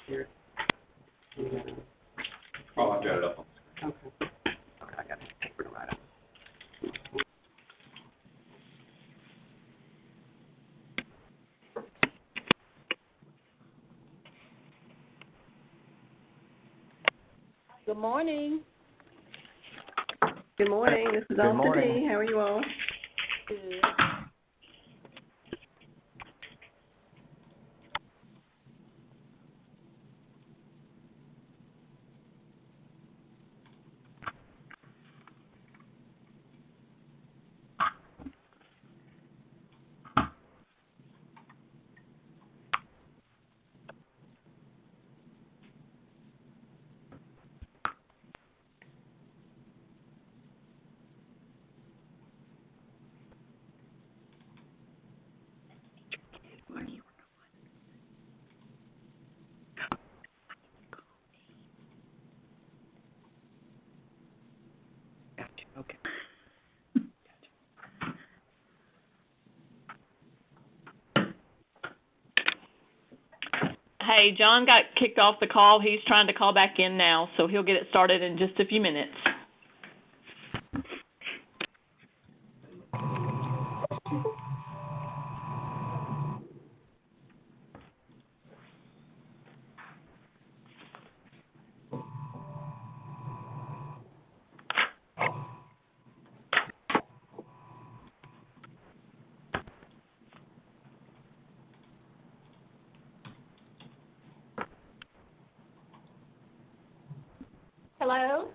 Here. Oh, I've got it up. Okay. Okay, I got paper to write on. Good morning. Good morning. This is Good Austin morning. D. How are you all? Good. Gotcha. Okay. Hey, John got kicked off the call. He's trying to call back in now, so he'll get it started in just a few minutes. Hello?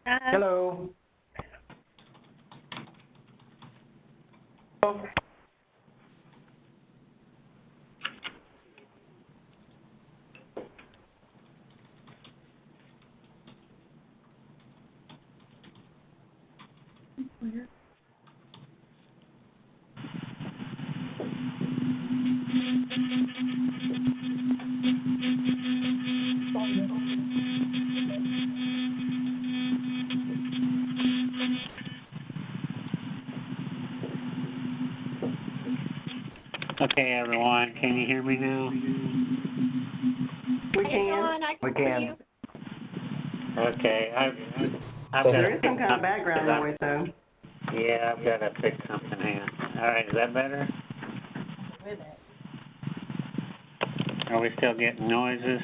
Hello. Okay, everyone, can you hear me now? We Hey, can. John, I We can hear can. you. Okay, I've got There to is pick some kind of background noise, though. Yeah, I've got to pick something in. All right, is that better? With it. Are we still getting noises?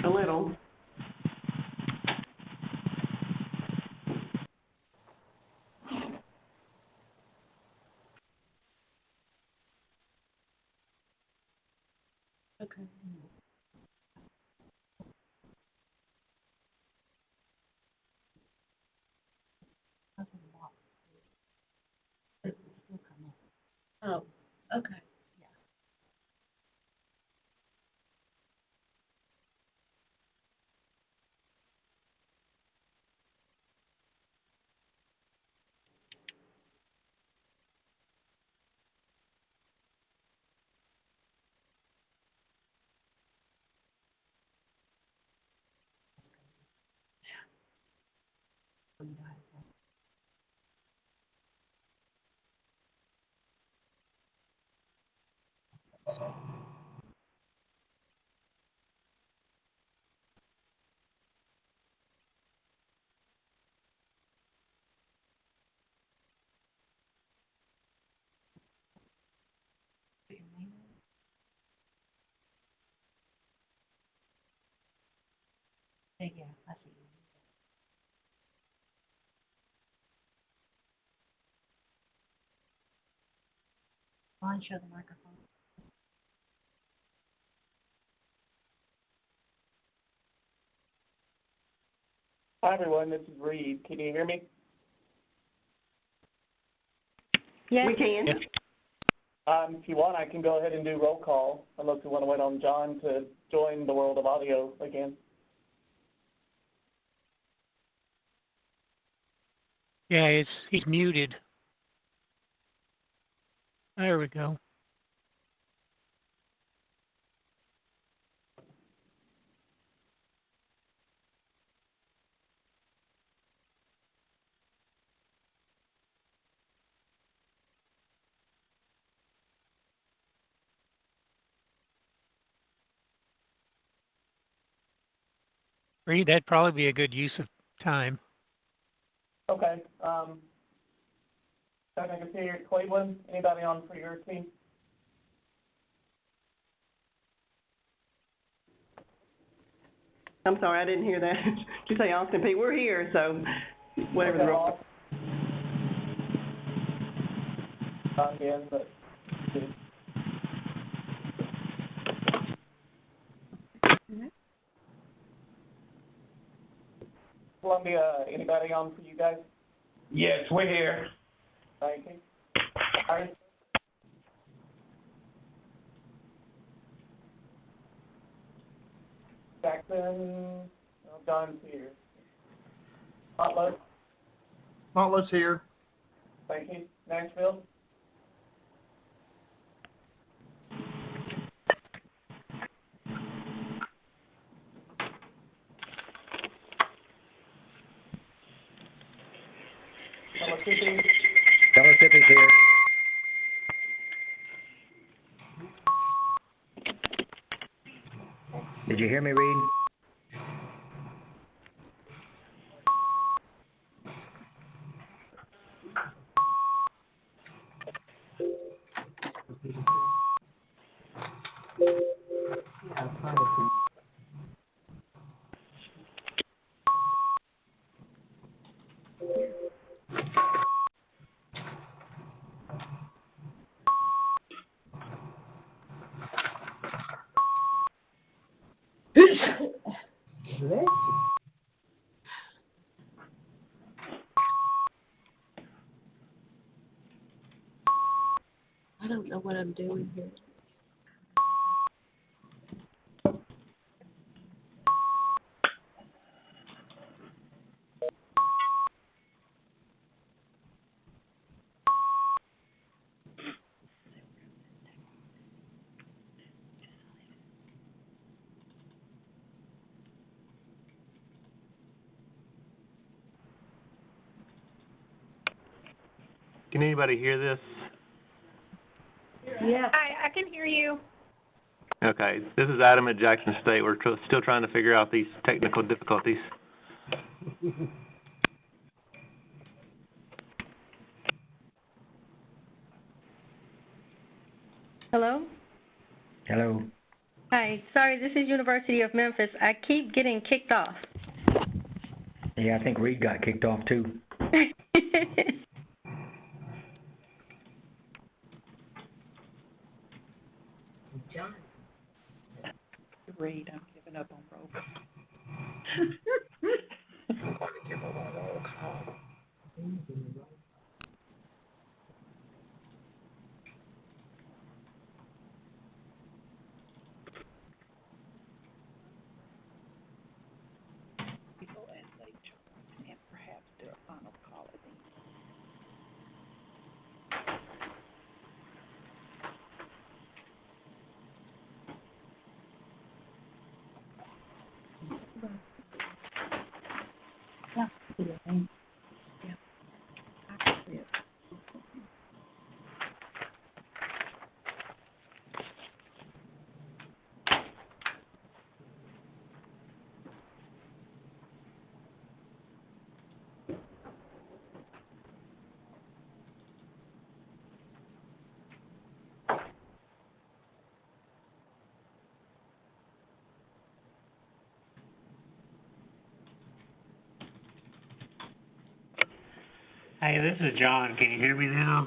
A little. Okay. Oh, okay. Yeah, I see you. On, show the microphone. Hi, everyone. This is Reed. Can you hear me? Yes. We can. If you want, I can go ahead and do roll call, unless you want to wait on John to join the world of audio again. Yeah, he's muted. There we go. Reed, that'd probably be a good use of time. Okay, Technical Superior Cleveland, anybody on for your team? I'm sorry, I didn't hear that. Did you say Austin P? We're here, so whatever the Okay, roll. Not again, but. Columbia, anybody on for you guys? Yes, we're here. Thank you. All right. Jackson, John's here. Potlow, Montless here. thank you. Nashville, Mississippi, Mississippi's here. Did you hear me, Reed? I don't know what I'm doing here. Can anybody hear this? Yeah. Hi, I can hear you. Okay, this is Adam at Jackson State. We're still trying to figure out these technical difficulties. Hello? Hello. Hi, sorry, this is University of Memphis. I keep getting kicked off. Yeah, I think Reed got kicked off too. John. Reed, I'm giving up on roll call. I'm going to give him a roll call. People as they join and perhaps do a final call at the end. Hey, this is John. Can you hear me now?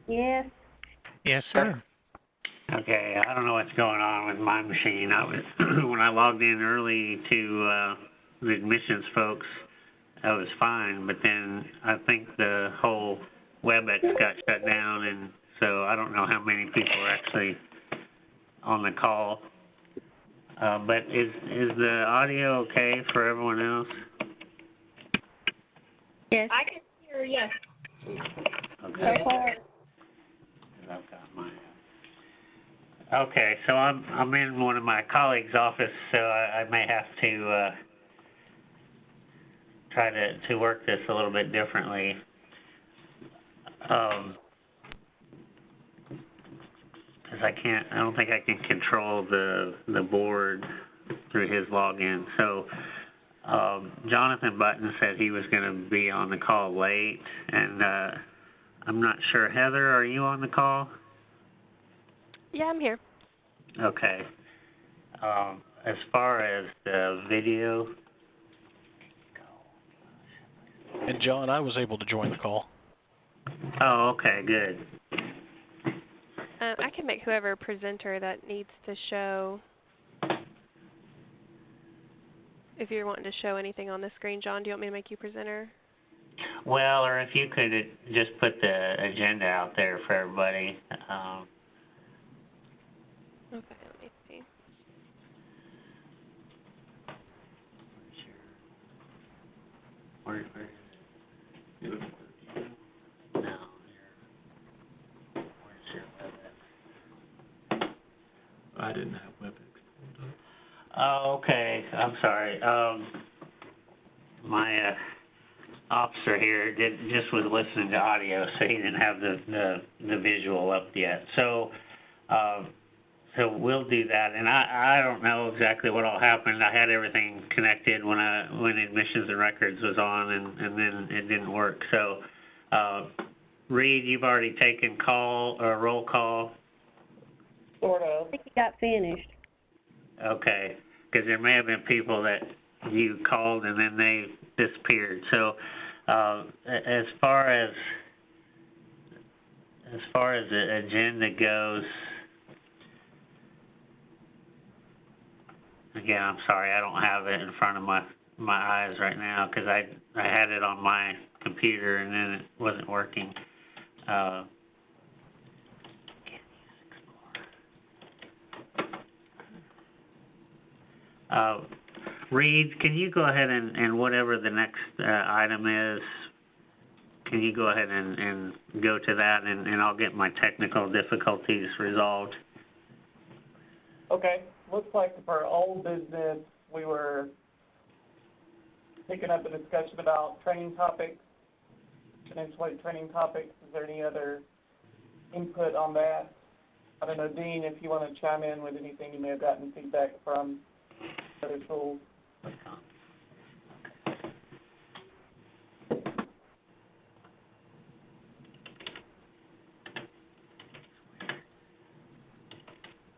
Yes. Yes, sir. Okay, I don't know what's going on with my machine. I was when I logged in early to the admissions folks, I was fine, but then I think the whole WebEx got shut down, and so I don't know how many people are actually on the call. But is the audio okay for everyone else? Yes. I can hear, yes. Okay. So far. I've got mine. Okay, so I'm in one of my colleagues' office, so I may have to try to work this a little bit differently. Because I don't think I can control the board through his login. So, Jonathan Button said he was gonna be on the call late, and, I'm not sure. Heather, are you on the call? Yeah, I'm here. Okay. As far as the video, And John, I was able to join the call. oh, okay, good. I can make whoever presenter that needs to show. If you're wanting to show anything on the screen, John, do you want me to make you presenter? Well, or if you could just put the agenda out there for everybody. Okay, let me see. Where you looking for? No, where's your WebEx? I didn't have WebEx. Oh, okay. I'm sorry. My officer here just was listening to audio, so he didn't have the visual up yet. So we'll do that. And I don't know exactly what all happened. I had everything connected when admissions and records was on, and then it didn't work. So, Reed, you've already taken roll call. Sort of. I think he got finished. Okay, because there may have been people that you called and then they disappeared. So, as far as the agenda goes, again, I'm sorry, I don't have it in front of my eyes right now because I had it on my computer and then it wasn't working. Reed, can you go ahead and whatever the next item is, can you go ahead and go to that and I'll get my technical difficulties resolved? Okay, looks like for old business, we were picking up a discussion about training topics, potentially training topics. Is there any other input on that? I don't know, Dean, if you want to chime in with anything you may have gotten feedback from other tools.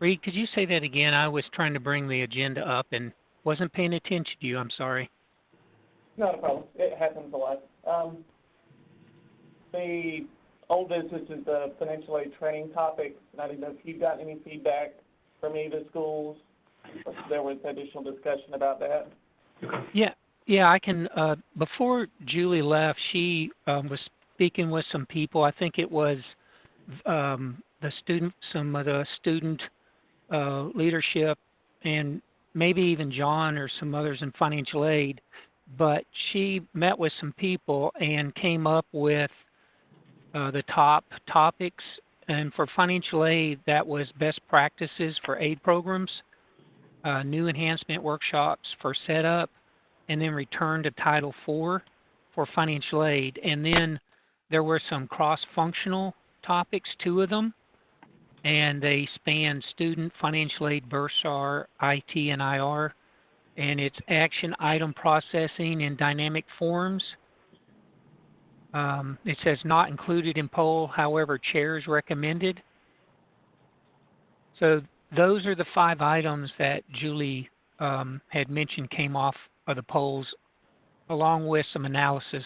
Reed, could you say that again? I was trying to bring the agenda up and wasn't paying attention to you. I'm sorry. Not a problem. It happens a lot. The old business is the financial aid training topics, and I didn't know if you got any feedback from any of the schools, or if there was additional discussion about that. Yeah, I can. Before Julie left, she was speaking with some people. I think it was some of the student leadership, and maybe even John or some others in financial aid. But she met with some people and came up with the top topics. And for financial aid, that was best practices for aid programs, new enhancement workshops for setup, and then return to Title IV for financial aid. And then there were some cross-functional topics, 2 of them, and they span student, financial aid, bursar, IT, and IR. And it's action item processing and dynamic forms. It says not included in poll, however, chairs recommended. So those are the 5 items that Julie had mentioned came off of the polls, along with some analysis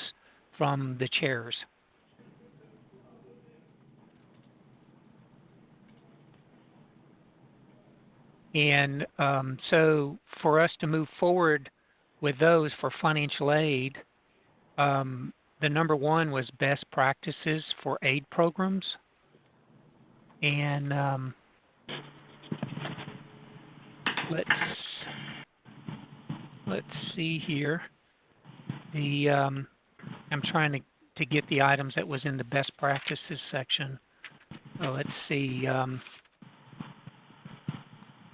from the chairs. And so for us to move forward with those for financial aid, the number 1 was best practices for aid programs. And let's see here. I'm trying to get the items that was in the best practices section. So let's see.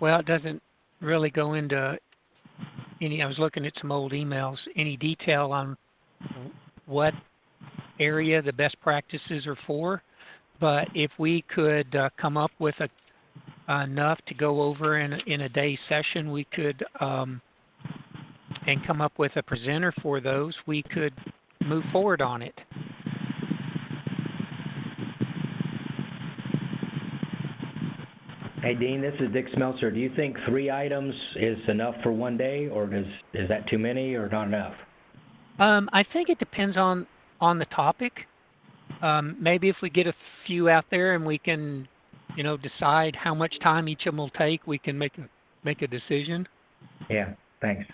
Well, it doesn't really go into any. I was looking at some old emails. Any detail on what area the best practices are for? But if we could come up with enough to go over in a day session, we could, and come up with a presenter for those, we could move forward on it. Hey, Dean, this is Dick Smeltzer. Do you think 3 items is enough for one day, or is that too many or not enough? I think it depends on the topic. Maybe if we get a few out there and we can, decide how much time each of them will take, we can make a decision. Yeah, thanks.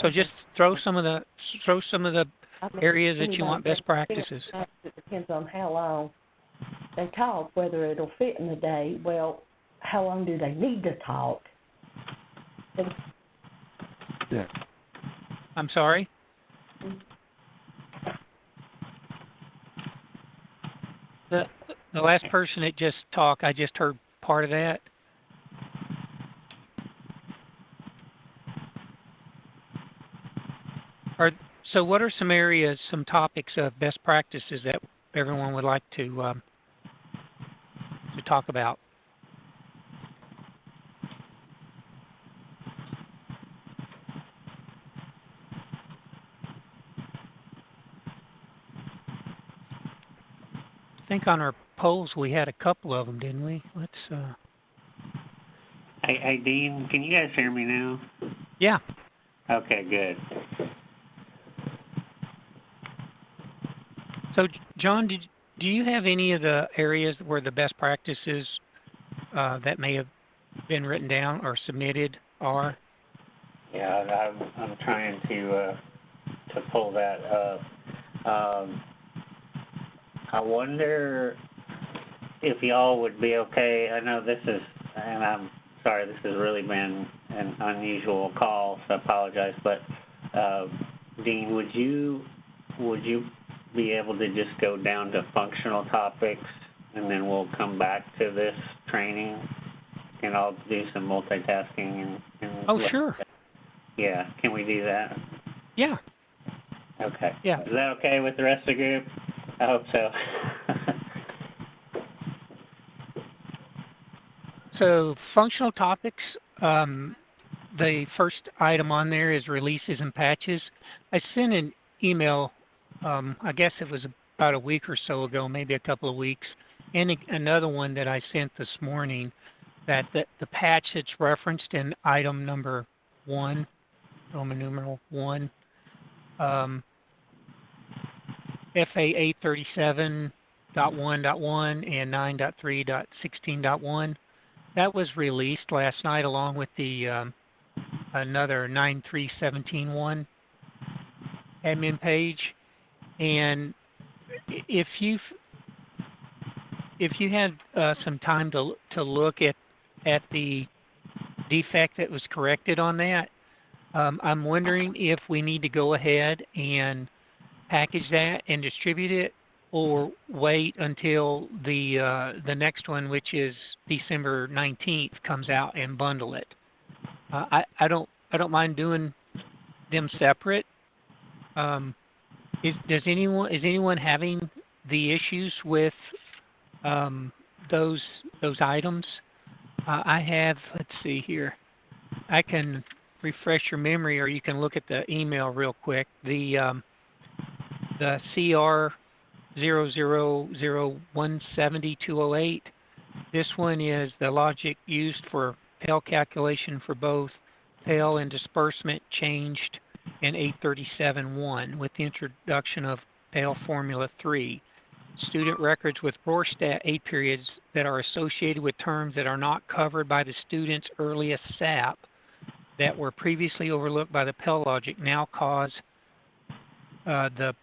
So just throw some of the areas that you want best practices. It depends on how long they talk, whether it'll fit in the day. Well, how long do they need to talk? Yeah. I'm sorry? The last person that just talked, I just heard part of that. So what are some areas, some topics of best practices that everyone would like to talk about? I think on our polls we had a couple of them, didn't we? Let's. Hey, Dean, can you guys hear me now? Yeah. Okay, good. So, John, do you have any of the areas where the best practices that may have been written down or submitted are? Yeah, I'm trying to pull that up. I wonder if y'all would be okay. I know this is, and I'm sorry, this has really been an unusual call, so I apologize. But Dean, would you be able to just go down to functional topics, and then we'll come back to this training, and I'll do some multitasking and oh, sure. Yeah, can we do that? Yeah. Okay. Yeah. Is that okay with the rest of the group? I hope so. So, functional topics, the first item on there is releases and patches. I sent an email, I guess it was about a week or so ago, maybe a couple of weeks, and another one that I sent this morning, that the patch that's referenced in item number 1, Roman numeral 1, FA 837.1.1 and 9.3.16.1. That was released last night along with the another 9.3.17.1 admin page. And if you had some time to look at the defect that was corrected on that, I'm wondering if we need to go ahead and package that and distribute it, or wait until the next one, which is December 19th, comes out and bundle it. I don't mind doing them separate. Is anyone having the issues with those items? I have. Let's see here. I can refresh your memory, or you can look at the email real quick. The CR 000170208. This one is the logic used for Pell calculation for both Pell and disbursement changed in 837.1 with the introduction of Pell Formula 3. Student records with Rorschach 8 periods that are associated with terms that are not covered by the student's earliest SAP that were previously overlooked by the Pell logic now cause the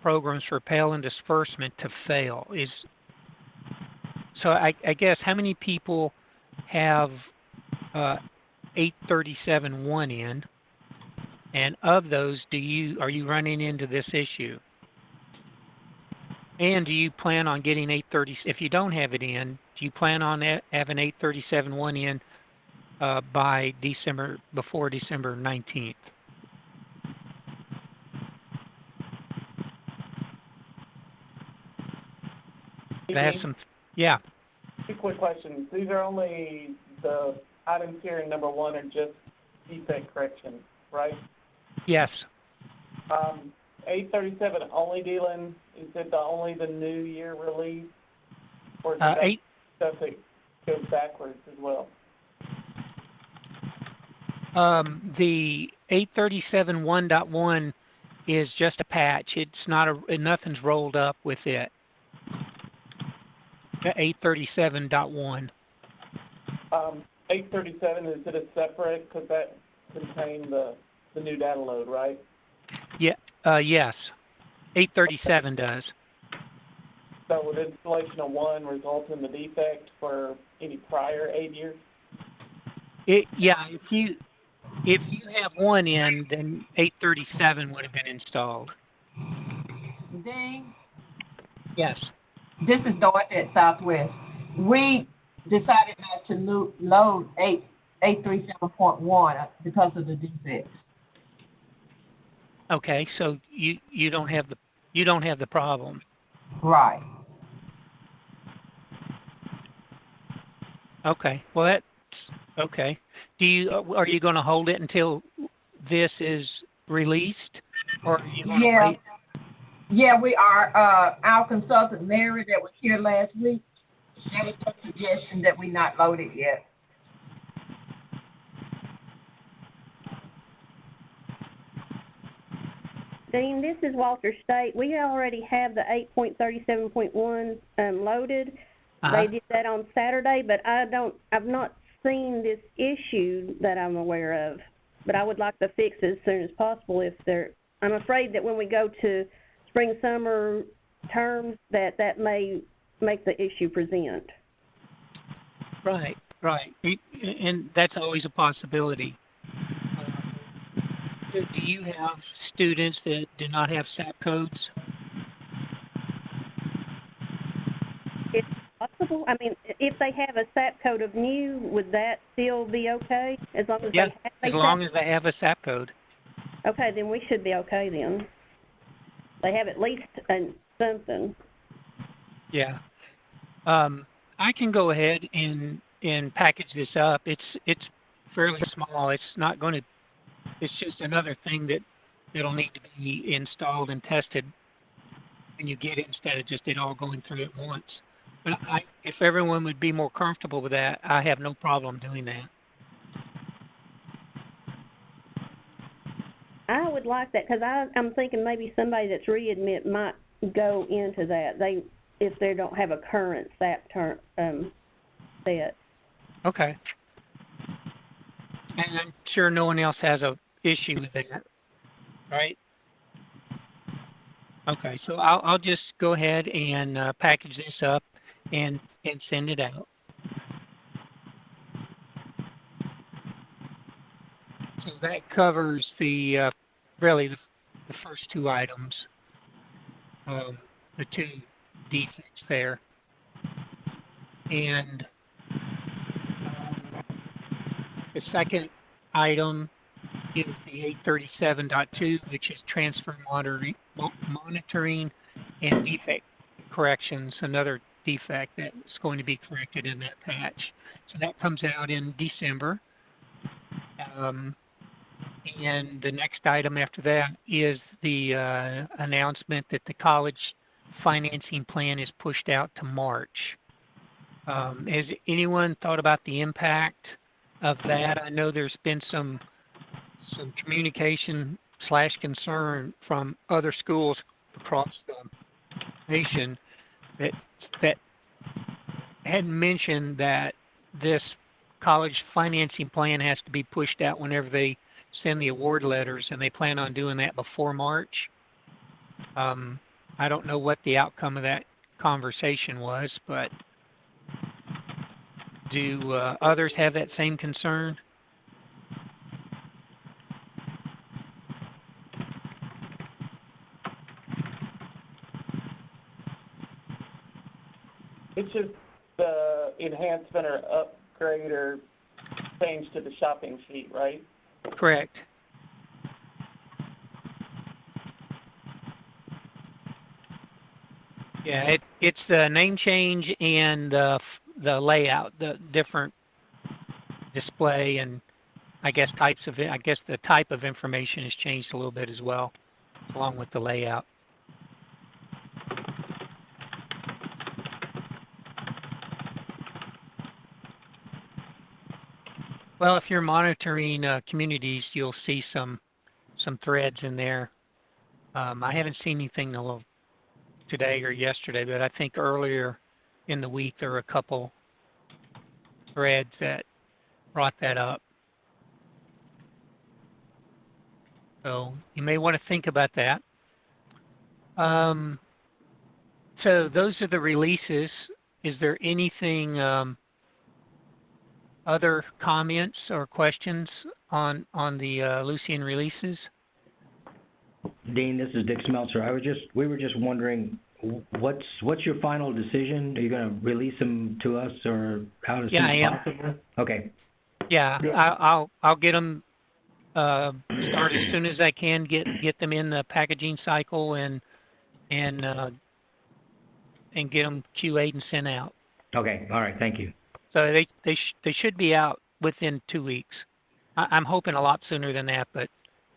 programs for Pell and disbursement to fail. So I guess how many people have 837.1 in, and of those are you running into this issue? And do you plan on getting 830? If you don't have it in, do you plan on having 837.1 in before December 19th? Hey, Yeah. Two quick questions. These are only the items here in number 1 are just defect corrections, right? Yes. 837 only dealing, is it only the new year release? Or is it stuff that goes backwards as well? The 837 1.1 is just a patch. It's not nothing's rolled up with it. The 837.1. 837, is it a separate, because that contained the new data load, right? Yeah. Yes. 837 does. So would installation of 1 result in the defect for any prior 8 years? Yeah. If you have 1 in, then 837 would have been installed. Dean, Yes. this is Dorothy at Southwest. We decided not to load 837.1 because of the defects. Okay, so you don't have the problem. Right. Okay. Well, that's okay. Are you going to hold it until this is released, or are you going to wait? Yeah, we are. Our consultant Mary that was here last week, that was her suggestion that we not load it yet. Dean, this is Walter State. We already have the 8.37.1 loaded. They did that on Saturday, but I've not seen this issue that I'm aware of. But I would like to fix it as soon as possible. I'm afraid that when we go to spring summer terms, that may make the issue present. Right. And that's always a possibility. Do you have students that do not have SAP codes? It's possible. I mean, if they have a SAP code of new, would that still be okay? As long as as long as they have a SAP code. Okay, then we should be okay then. They have at least something. Yeah. I can go ahead and package this up. It's fairly small. It's not going to. It's just another thing that'll need to be installed and tested when you get it, instead of just it all going through at once. But if everyone would be more comfortable with that, I have no problem doing that. I would like that because I'm thinking maybe somebody that's readmit might go into that. If they don't have a current SAP set. Okay. And I'm sure no one else has a issue with that, right? Okay, so I'll just go ahead and package this up and send it out. So that covers the really the first 2 items, the 2 defects there, and the second item is the 837.2, which is transfer monitoring and defect corrections, another defect that's going to be corrected in that patch. So that comes out in December. And the next item after that is the announcement that the college financing plan is pushed out to March. Has anyone thought about the impact of that? I know there's been some communication / concern from other schools across the nation that had mentioned that this college financing plan has to be pushed out whenever they send the award letters, and they plan on doing that before March. I don't know what the outcome of that conversation was, but do others have that same concern? It's just the enhancement or upgrade or change to the shopping sheet, right? Correct. Yeah, it's the name change and the layout, the different display, and I guess the type of information has changed a little bit as well, along with the layout. Well, if you're monitoring communities, you'll see some threads in there. I haven't seen anything today or yesterday, but I think earlier in the week there were a couple threads that brought that up. So you may want to think about that. So those are the releases. Is there anything, other comments or questions on the Lucian releases? Dean, this is Dick Smeltzer. We were just wondering, what's your final decision? Are you going to release them to us, or how does I am. possible? Okay. Yeah, I'll get them started as soon as I can. Get them in the packaging cycle and get them QA'd and sent out. Okay. All right. Thank you. So they should be out within 2 weeks. I'm hoping a lot sooner than that, but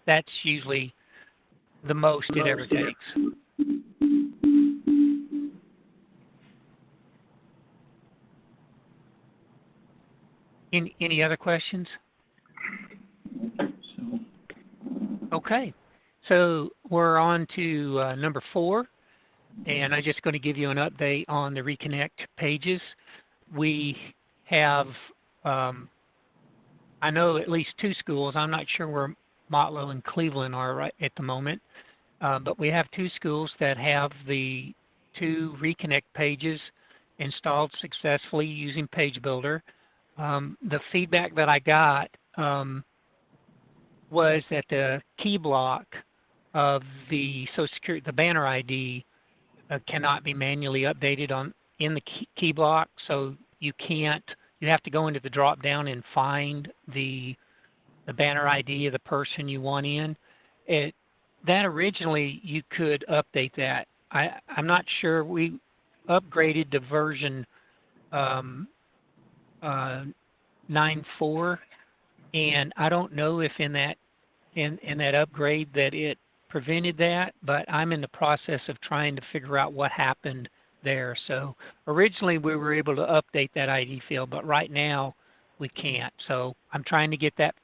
that's usually the most it ever takes. Any other questions? Okay, so we're on to number 4, and I'm just going to give you an update on the Reconnect pages. We have, I know at least 2 schools. I'm not sure where Motlow and Cleveland are right at the moment, but we have 2 schools that have the 2 Reconnect pages installed successfully using Page Builder. The feedback that I got was that the key block of the Social Security, the banner ID, cannot be manually updated in the key block, so you have to go into the drop down and find the banner ID of the person you want in. That originally you could update that. I'm not sure. We upgraded to version 9.4, and I don't know if in that upgrade that it prevented that, but I'm in the process of trying to figure out what happened there. So originally we were able to update that ID field, but right now we can't. So I'm trying to get that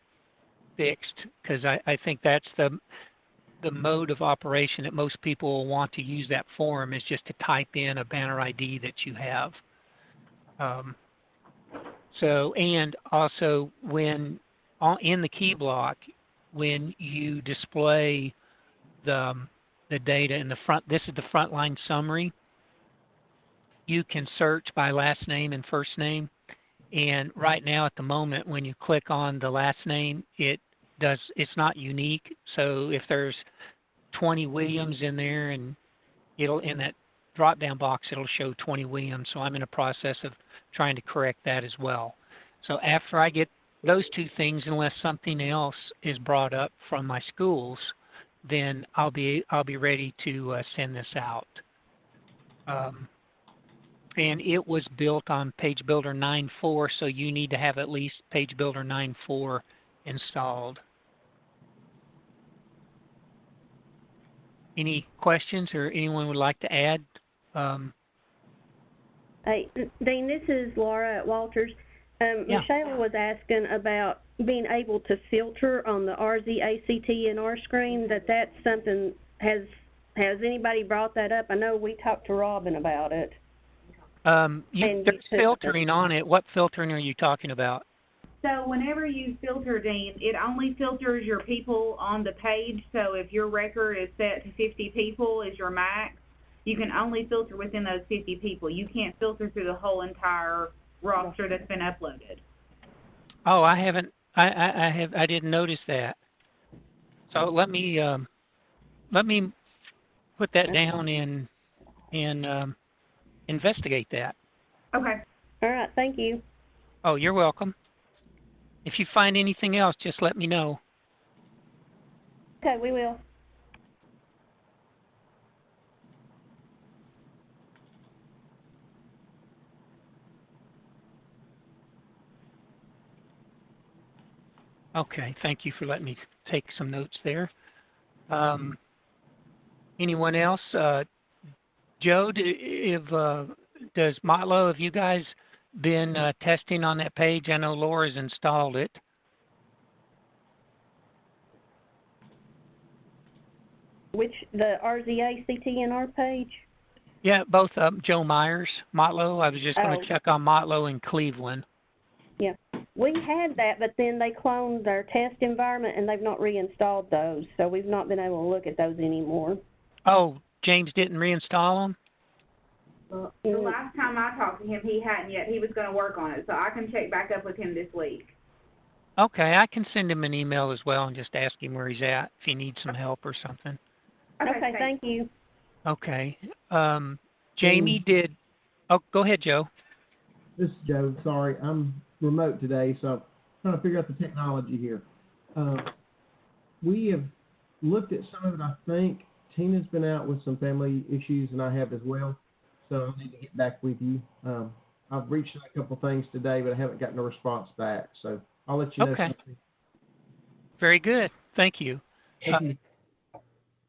fixed, because I think that's the mode of operation that most people will want to use that form, is just to type in a banner ID that you have. And also when in the key block, when you display the data in the front, this is the frontline summary, you can search by last name and first name. And right now at the moment, when you click on the last name, it's not unique. So if there's 20 Williams in there, and in that drop down box, it'll show 20 Williams. So I'm in a process of trying to correct that as well. So after I get those 2 things, unless something else is brought up from my schools, then I'll be ready to send this out. And it was built on Page Builder 9.4, so you need to have at least Page Builder 9.4 installed. Any questions or anyone would like to add? Hey, Dean, this is Laura at Walters. Michelle was asking about being able to filter on the RZ, ACT, and R screen. That's something. Has anybody brought that up? I know we talked to Robin about it. There's filtering on it. What filtering are you talking about? So whenever you filter, Dean, it only filters your people on the page. So if your record is set to 50 people is your max, you can only filter within those 50 people. You can't filter through the whole entire roster that's been uploaded. Oh, I haven't. I didn't notice that. So let me put that down and investigate that. Okay. All right. Thank you. Oh, you're welcome. If you find anything else, just let me know. Okay, we will. Okay, thank you for letting me take some notes there. Anyone else? Joe, does Motlo, have you guys been testing on that page? I know Laura's installed it. Which, the RZA CTNR page? Yeah, both of them. Joe Myers, Motlo. I was just going to check on Motlo in Cleveland. Yeah. We had that, but then they cloned our test environment, and they've not reinstalled those, so we've not been able to look at those anymore. Oh, James didn't reinstall them? The last time I talked to him, he hadn't yet. He was going to work on it, so I can check back up with him this week. Okay, I can send him an email as well and just ask him where he's at if he needs some help or something. Okay, thank you. Okay. Jamie did... Oh, go ahead, Joe. This is Joe. Sorry, I'm remote today, so I'm trying to figure out the technology here. We have looked at some of it, I think. Tina's been out with some family issues, and I have as well, so I need to get back with you. I've reached out a couple things today, but I haven't gotten a response back, so I'll let you know. Okay. Something. Very good. Thank you.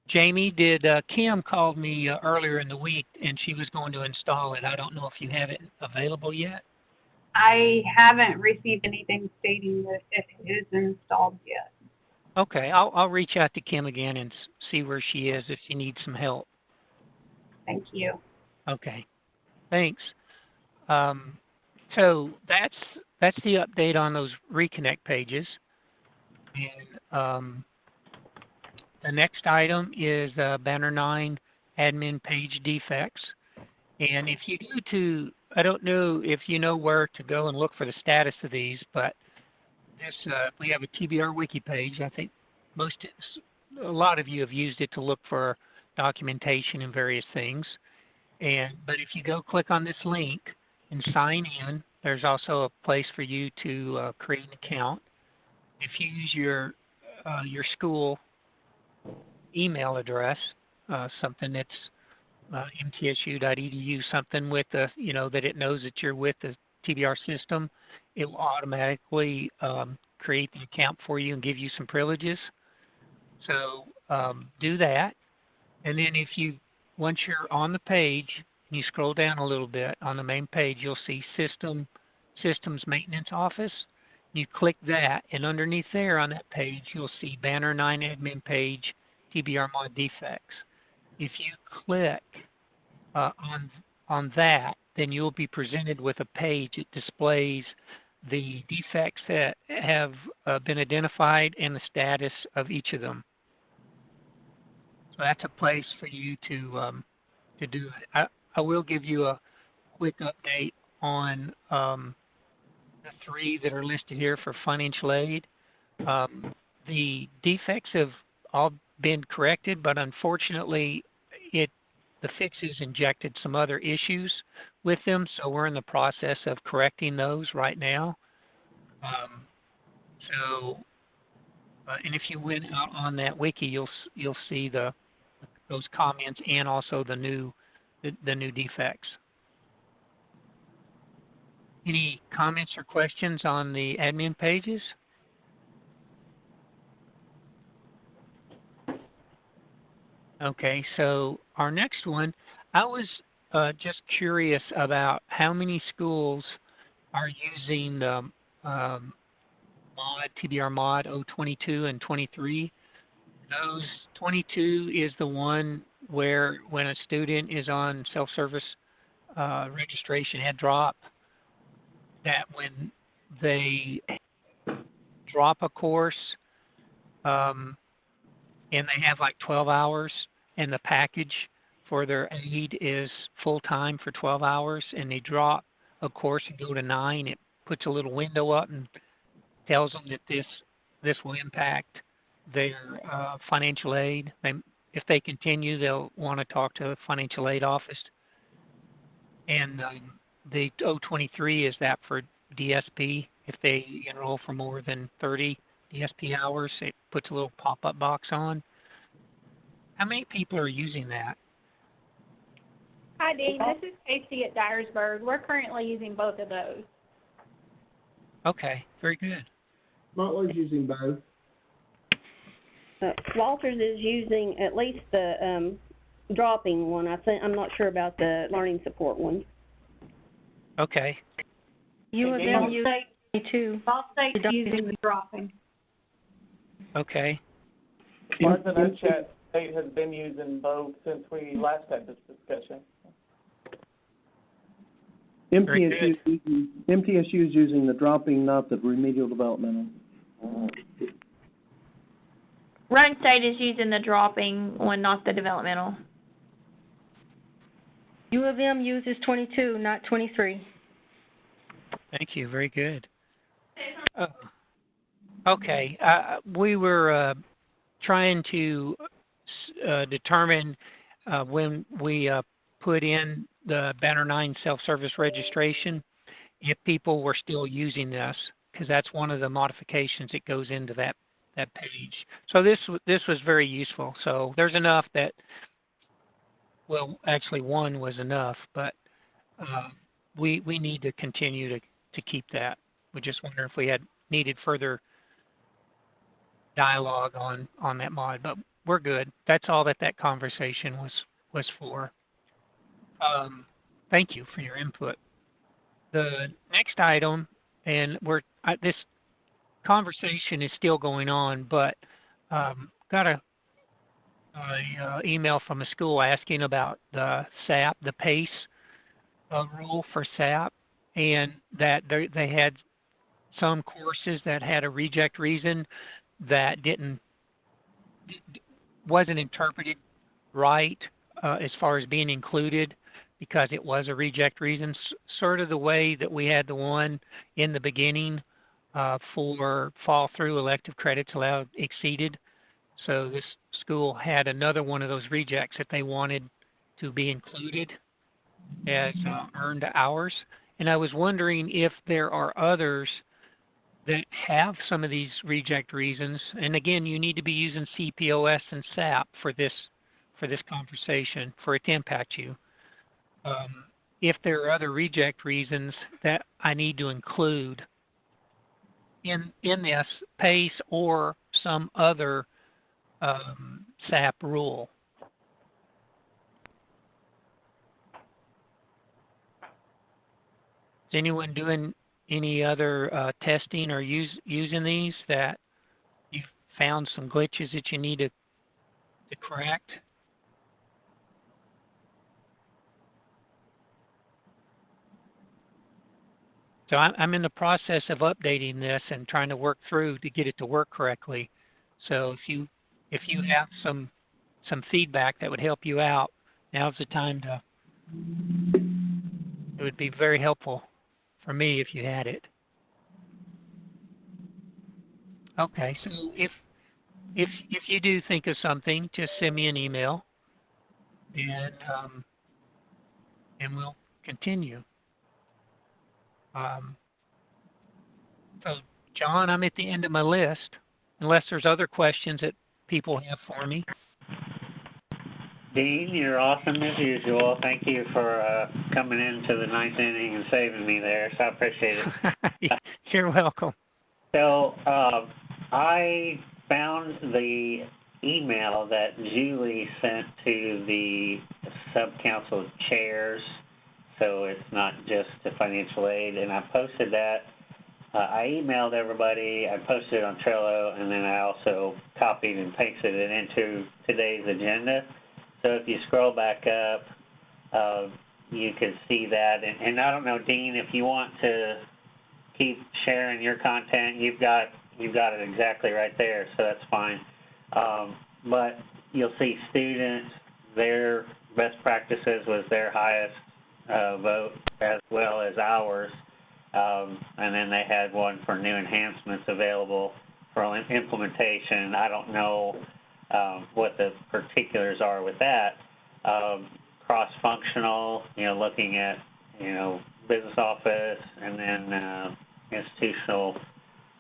Jamie, Kim called me earlier in the week, and she was going to install it. I don't know if you have it available yet. I haven't received anything stating that it is installed yet. Okay, I'll reach out to Kim again and see where she is if she needs some help. Thank you. Okay, thanks. So that's the update on those Reconnect pages. And the next item is Banner 9 admin page defects. And if you go to, I don't know if you know where to go and look for the status of these, but this we have a TBR wiki page. I think a lot of you have used it to look for documentation and various things. But if you go click on this link and sign in, there's also a place for you to create an account. If you use your school email address, something that's mtsu.edu, something with the, that it knows that you're with the TBR system, it will automatically create the account for you and give you some privileges. So do that. And then once you're on the page, and you scroll down a little bit on the main page, you'll see Systems Maintenance Office. You click that, and underneath there on that page, you'll see Banner 9 admin page, TBR mod defects. If you click on that, then you'll be presented with a page that displays the defects that have been identified and the status of each of them. So that's a place for you to do it. I will give you a quick update on the 3 that are listed here for financial aid. The defects have all been corrected, but unfortunately, the fixes injected some other issues with them, so we're in the process of correcting those right now. And if you went out on that wiki, you'll see those comments and also the new defects. Any comments or questions on the admin pages? Okay, so our next one, I was just curious about how many schools are using the TBR mod 022 and 23. Those 22 is the one where when a student is on self-service registration head drop, that when they drop a course and they have like 12 hours and the package for their aid is full-time for 12 hours and they drop a course and go to 9, it puts a little window up and tells them that this will impact their financial aid. If they continue, they'll want to talk to the financial aid office. And the 023 is that for DSP. If they enroll for more than 30 DSP hours, it puts a little pop-up box on. How many people are using that? Hi, Dean. This is Casey at Dyersburg. We're currently using both of those. Okay, very good. Motley's using both. Walters is using at least the dropping one. I'm not sure about the learning support one. Okay. U of M use 22. Ball State's using the dropping. Okay. President Chat State has been using both since we last had this discussion. MTSU is using the dropping, not the remedial developmental. Run State is using the dropping one, not the developmental. U of M uses 22, not 23. Thank you. Very good. Okay. We were trying to determine when we put in the Banner 9 self-service registration if people were still using this, because that's one of the modifications that goes into that page. So this was very useful. So there's enough that, well, actually one was enough, but we need to continue to keep that. We just wonder if we had needed further dialogue on that mod, but we're good. That's all that conversation was for. Thank you for your input. The next item, and this conversation is still going on, but got a email from a school asking about the SAP, the PACE rule for SAP, and that they had some courses that had a reject reason that wasn't interpreted right as far as being included because it was a reject reason, sort of the way that we had the one in the beginning for fall through elective credits allowed exceeded. So this school had another one of those rejects that they wanted to be included as earned hours. And I was wondering if there are others that have some of these reject reasons. And again, you need to be using CPOS and SAP for this conversation for it to impact you. If there are other reject reasons that I need to include in this PACE or some other SAP rule. Is anyone doing any other testing or using these that you found some glitches that you need to correct? So I'm in the process of updating this and trying to work through to get it to work correctly. So if you have some feedback that would help you out, now's the time to. It would be very helpful for me if you had it. Okay, so if you do think of something, just send me an email, and we'll continue. So, John, I'm at the end of my list, unless there's other questions that people have for me. Dean, you're awesome as usual. Thank you for coming into the ninth inning and saving me there, so I appreciate it. You're welcome. So, I found the email that Julie sent to the sub-council chairs, so it's not just the financial aid, and I posted that. I emailed everybody, I posted it on Trello, and then I also copied and pasted it into today's agenda. So if you scroll back up, you can see that. And I don't know, Dean, if you want to keep sharing your content, you've got it exactly right there, so that's fine. But you'll see students, their best practices was their highest vote as well as ours. And then they had one for new enhancements available for implementation. I don't know what the particulars are with that. Cross-functional, looking at, business office and then institutional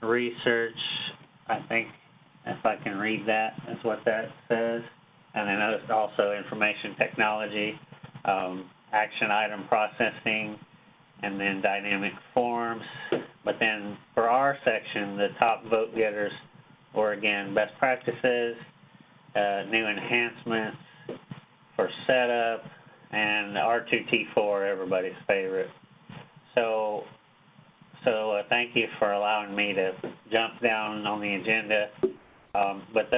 research, I think, if I can read that, that's what that says. And then there's also information technology, action item processing, and then dynamic forms, But then for our section, the top vote getters were, again, best practices, new enhancements for setup, and R2T4, everybody's favorite. So thank you for allowing me to jump down on the agenda. But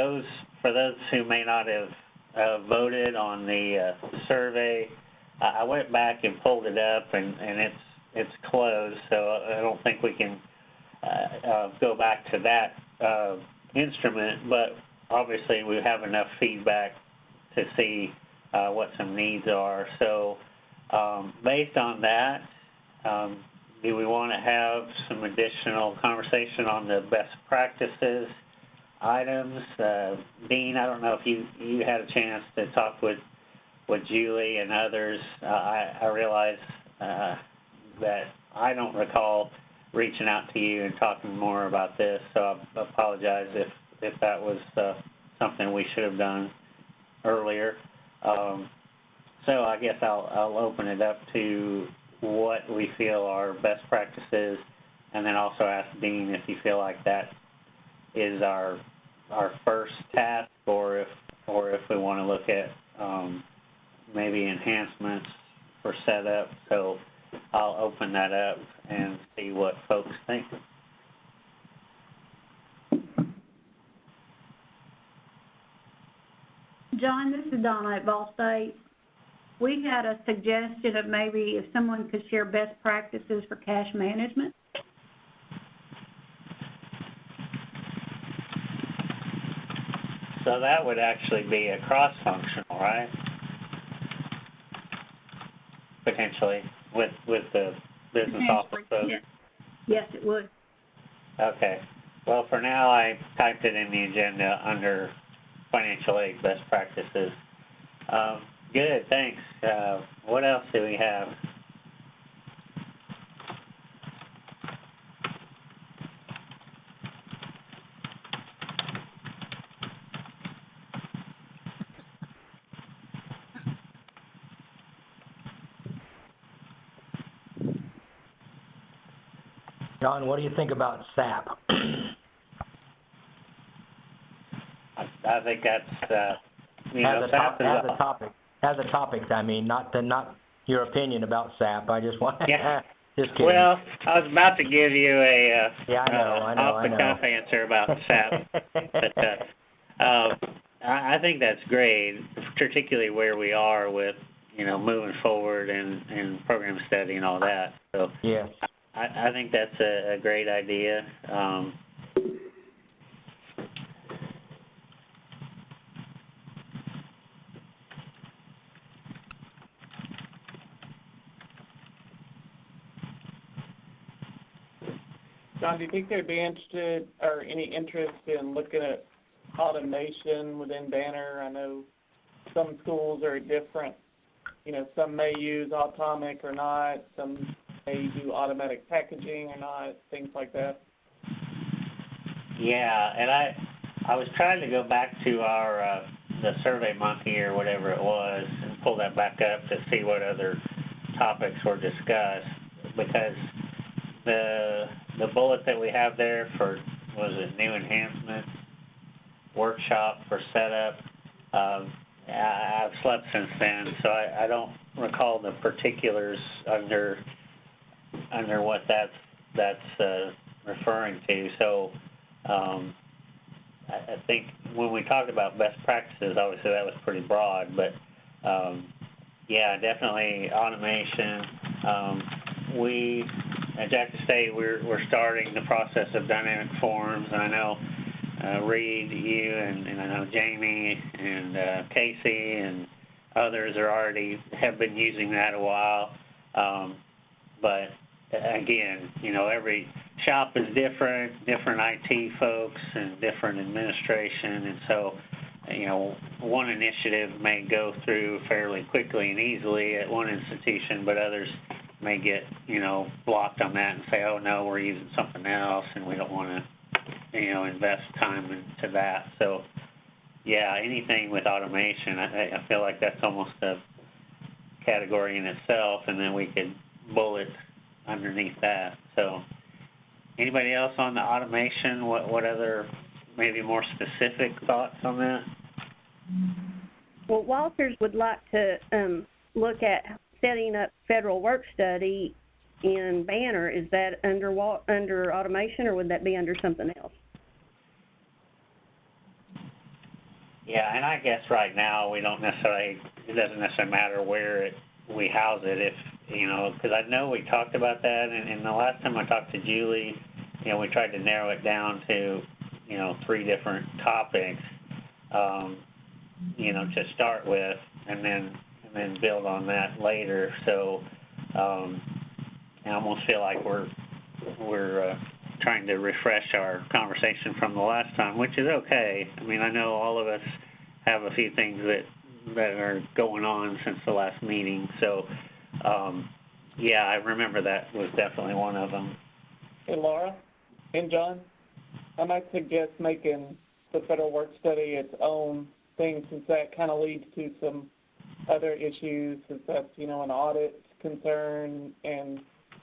for those who may not have voted on the survey, I went back and pulled it up, and it's closed, so I don't think we can go back to that instrument. But obviously, we have enough feedback to see what some needs are. So based on that, do we want to have some additional conversation on the best practices items? Dean, I don't know if you had a chance to talk with Julie and others. I realize that I don't recall reaching out to you and talking more about this, so I apologize if that was something we should have done earlier. So I guess I'll open it up to what we feel are best practices, and then also ask Dean if you feel like that is our first task, or if we want to look at maybe enhancements for setup. So I'll open that up and see what folks think. John, this is Donna at Ball State. We had a suggestion of maybe if someone could share best practices for cash management. So that would actually be a cross-functional, right? Potentially, with the business office folks? Yes. Yes, it would. Okay. Well, for now, I typed it in the agenda under financial aid best practices. Good, thanks. What else do we have? John, what do you think about SAP? I think that's, SAP is as a topic, I mean, not your opinion about SAP. I just want yeah. Just kidding. Well, I was about to give you a off-the-cuff answer about SAP, but I think that's great, particularly where we are with moving forward and program study and all that. So yeah, I think that's a great idea. John, do you think they'd be interested or any interest in looking at automation within Banner? I know some schools are different. Some may use Automic or not. Some may do automatic packaging or not, things like that. Yeah, and I was trying to go back to our the Survey Monkey or whatever it was and pull that back up to see what other topics were discussed, because the bullet that we have there for, was it new enhancements, workshop for setup, I've slept since then, so I don't recall the particulars under what that's referring to. So I think when we talked about best practices, obviously that was pretty broad, but yeah, definitely automation. We at Jackson State, we're starting the process of dynamic forms, and I know Reed, you, and I know Jamie and Casey and others have been using that a while. But again, every shop is different IT folks and different administration, and so one initiative may go through fairly quickly and easily at one institution, but others may get blocked on that and say, oh no, we're using something else and we don't want to invest time into that. So yeah, anything with automation, I feel like that's almost a category in itself, and then we could bullet underneath that. So Anybody else on the automation? What other, maybe more specific thoughts on that? Well, Walters would like to look at setting up federal work study in Banner. Is that under automation, or would that be under something else? Yeah, and I guess right now we don't necessarily, it doesn't necessarily matter where we house it, if, you know, because I know we talked about that, and the last time I talked to Julie, you know, we tried to narrow it down to, you know, 3 different topics, you know, to start with, and then build on that later. So I almost feel like we're trying to refresh our conversation from the last time, which is okay. I mean, I know all of us have a few things that are going on since the last meeting. So, yeah, I remember that was definitely one of them. Hey, Laura and John, I might suggest making the federal work study its own thing, since that kind of leads to some other issues, since that's, you know, an audit concern, and,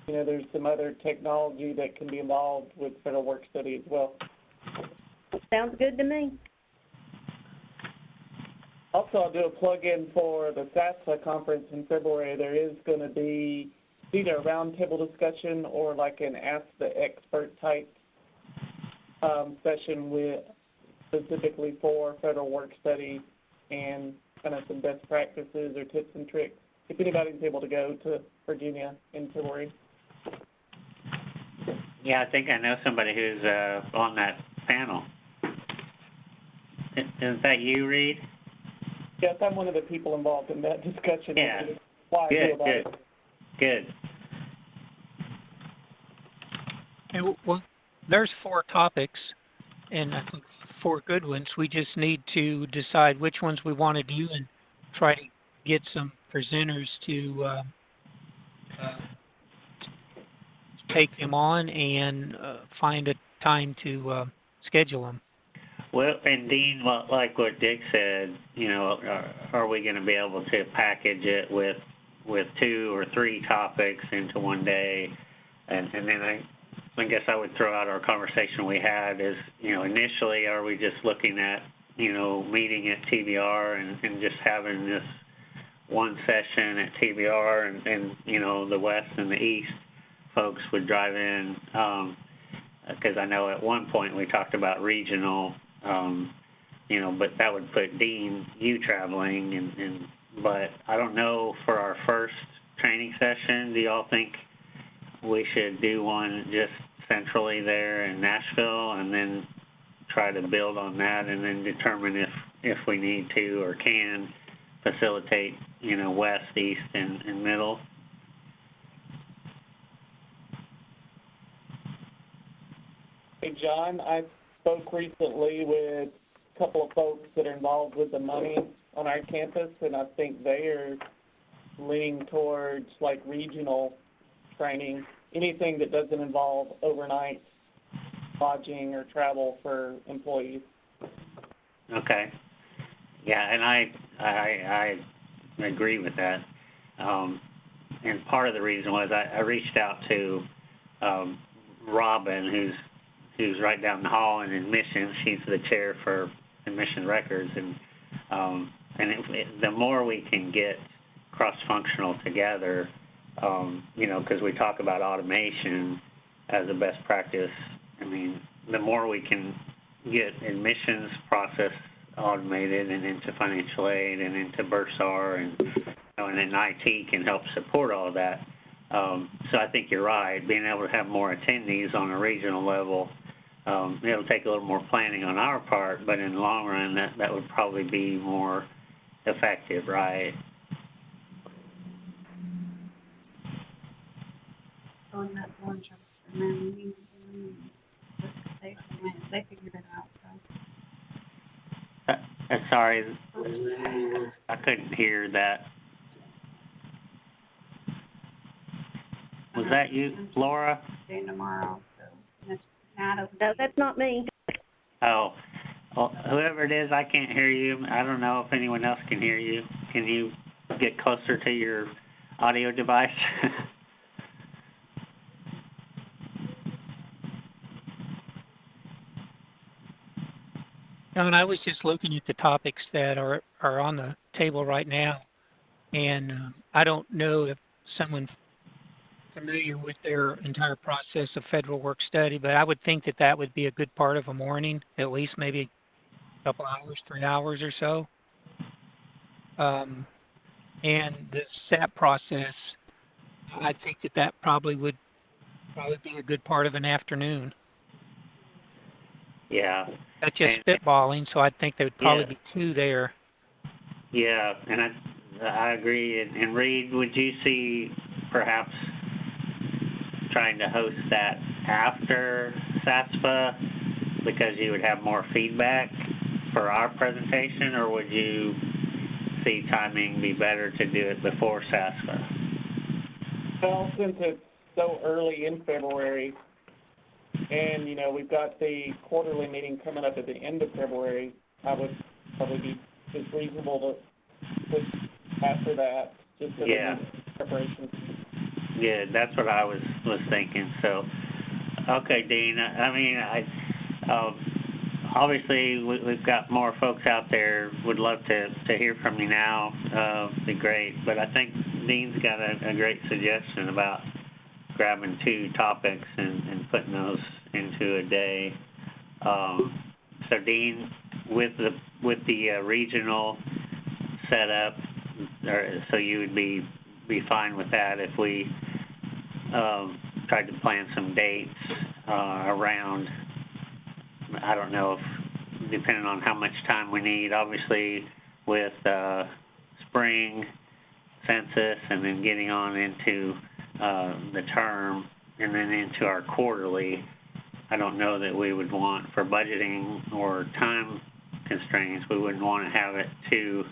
you know, there's some other technology that can be involved with federal work study as well. Sounds good to me. Also, I'll do a plug-in for the SASFA conference in February. There is going to be either a roundtable discussion or like an Ask the Expert type session with specifically for federal work study and kind of some best practices or tips and tricks, if anybody's able to go to Virginia in February. Yeah, I think I know somebody who's on that panel. Is that you, Reed? Yes, I'm one of the people involved in that discussion. Yeah. Why I Good, feel about good. it. Good. And, well, there's 4 topics, and I think 4 good ones. We just need to decide which ones we want to do and try to get some presenters to take them on and find a time to schedule them. Well, and Dean, like what Dick said, you know, are we going to be able to package it with 2 or 3 topics into one day? And then I guess I would throw out our conversation we had is, you know, initially, are we just looking at, you know, meeting at TBR and just having this one session at TBR and you know, the West and the East folks would drive in, because I know at one point we talked about regional, you know, but that would put Dean, you traveling, but I don't know, for our first training session, do y'all think we should do one just centrally there in Nashville and then try to build on that and then determine if we need to or can facilitate, you know, West, East, and Middle? Hey, John, I spoke recently with a couple of folks that are involved with the money on our campus, and I think they are leaning towards, like, regional training, anything that doesn't involve overnight lodging or travel for employees. Okay. Yeah, and I agree with that. And part of the reason was I reached out to Robin, who's right down the hall in admissions. She's the chair for admission records, and the more we can get cross-functional together, you know, because we talk about automation as a best practice. I mean, the more we can get admissions process automated and into financial aid and into Bursar, and you know, and then IT can help support all of that. So I think you're right. Being able to have more attendees on a regional level, it'll take a little more planning on our part, but in the long run, that would probably be more effective, right? On that lunch, and then they figured it out. So. Sorry, I couldn't hear that. Was that you, Laura? Tomorrow. So no, that's not me. Oh, well, whoever it is, I can't hear you. I don't know if anyone else can hear you. Can you get closer to your audio device? No, and I was just looking at the topics that are on the table right now, and I don't know if someone familiar with their entire process of federal work study, but I would think that that would be a good part of a morning, at least maybe a couple hours, 3 hours or so. And the SAP process, I think that probably would be a good part of an afternoon. Yeah. That's just spitballing, so I think there would probably Yeah. be 2 there. Yeah, and I agree. And Reed, would you see perhaps trying to host that after SASPA because you would have more feedback for our presentation, or would you see timing be better to do it before SASPA? Well, since it's so early in February, and, we've got the quarterly meeting coming up at the end of February, I would probably be just reasonable to push after that, just so that preparations. Yeah, that's what I was thinking. So, okay, Dean. I mean, obviously we've got more folks out there. Would love to hear from you now. Be great. But I think Dean's got a great suggestion about grabbing 2 topics and putting those into a day. So Dean, with the regional setup, so you would be fine with that if we tried to plan some dates around, I don't know, if depending on how much time we need, obviously with spring census and then getting on into the term and then into our quarterly. I don't know that we would want, for budgeting or time constraints, we wouldn't want to have it too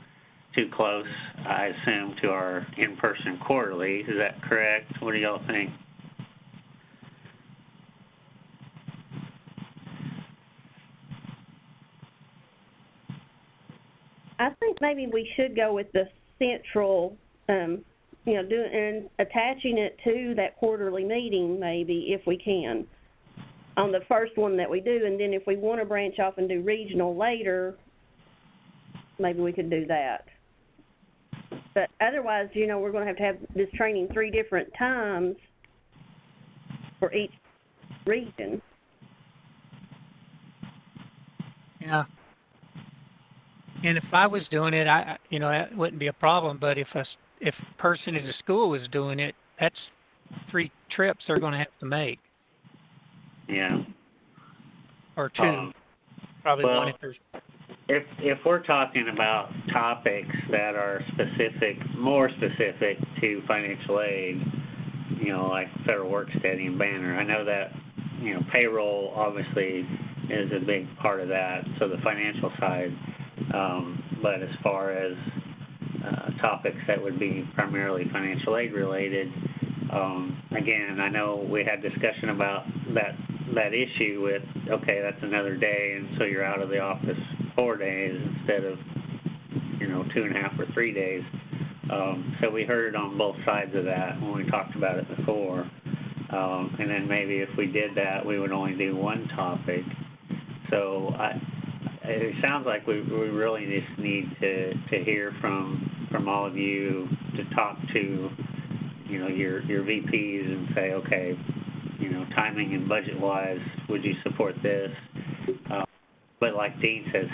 close, I assume, to our in-person quarterly. Is that correct? What do y'all think? I think maybe we should go with the central, doing and attaching it to that quarterly meeting, maybe, if we can, on the first one that we do. And then if we want to branch off and do regional later, maybe we could do that. But otherwise, we're going to have this training 3 different times for each region. Yeah. And if I was doing it, that wouldn't be a problem. But if a person in the school was doing it, that's 3 trips they're going to have to make. Yeah. Or 2. Probably well, one if there's. If we're talking about topics that are more specific to financial aid, like federal work study and Banner, I know that, payroll obviously is a big part of that, so the financial side. But as far as topics that would be primarily financial aid related, again, I know we had discussion about that issue with, okay, that's another day, and so you're out of the office 4 days instead of 2.5 or 3 days. So we heard on both sides of that when we talked about it before. And then maybe if we did that, we would only do 1 topic. So it sounds like we really just need to hear from all of you, to talk to your VPs and say, okay, timing and budget wise, would you support this? But like Dean says,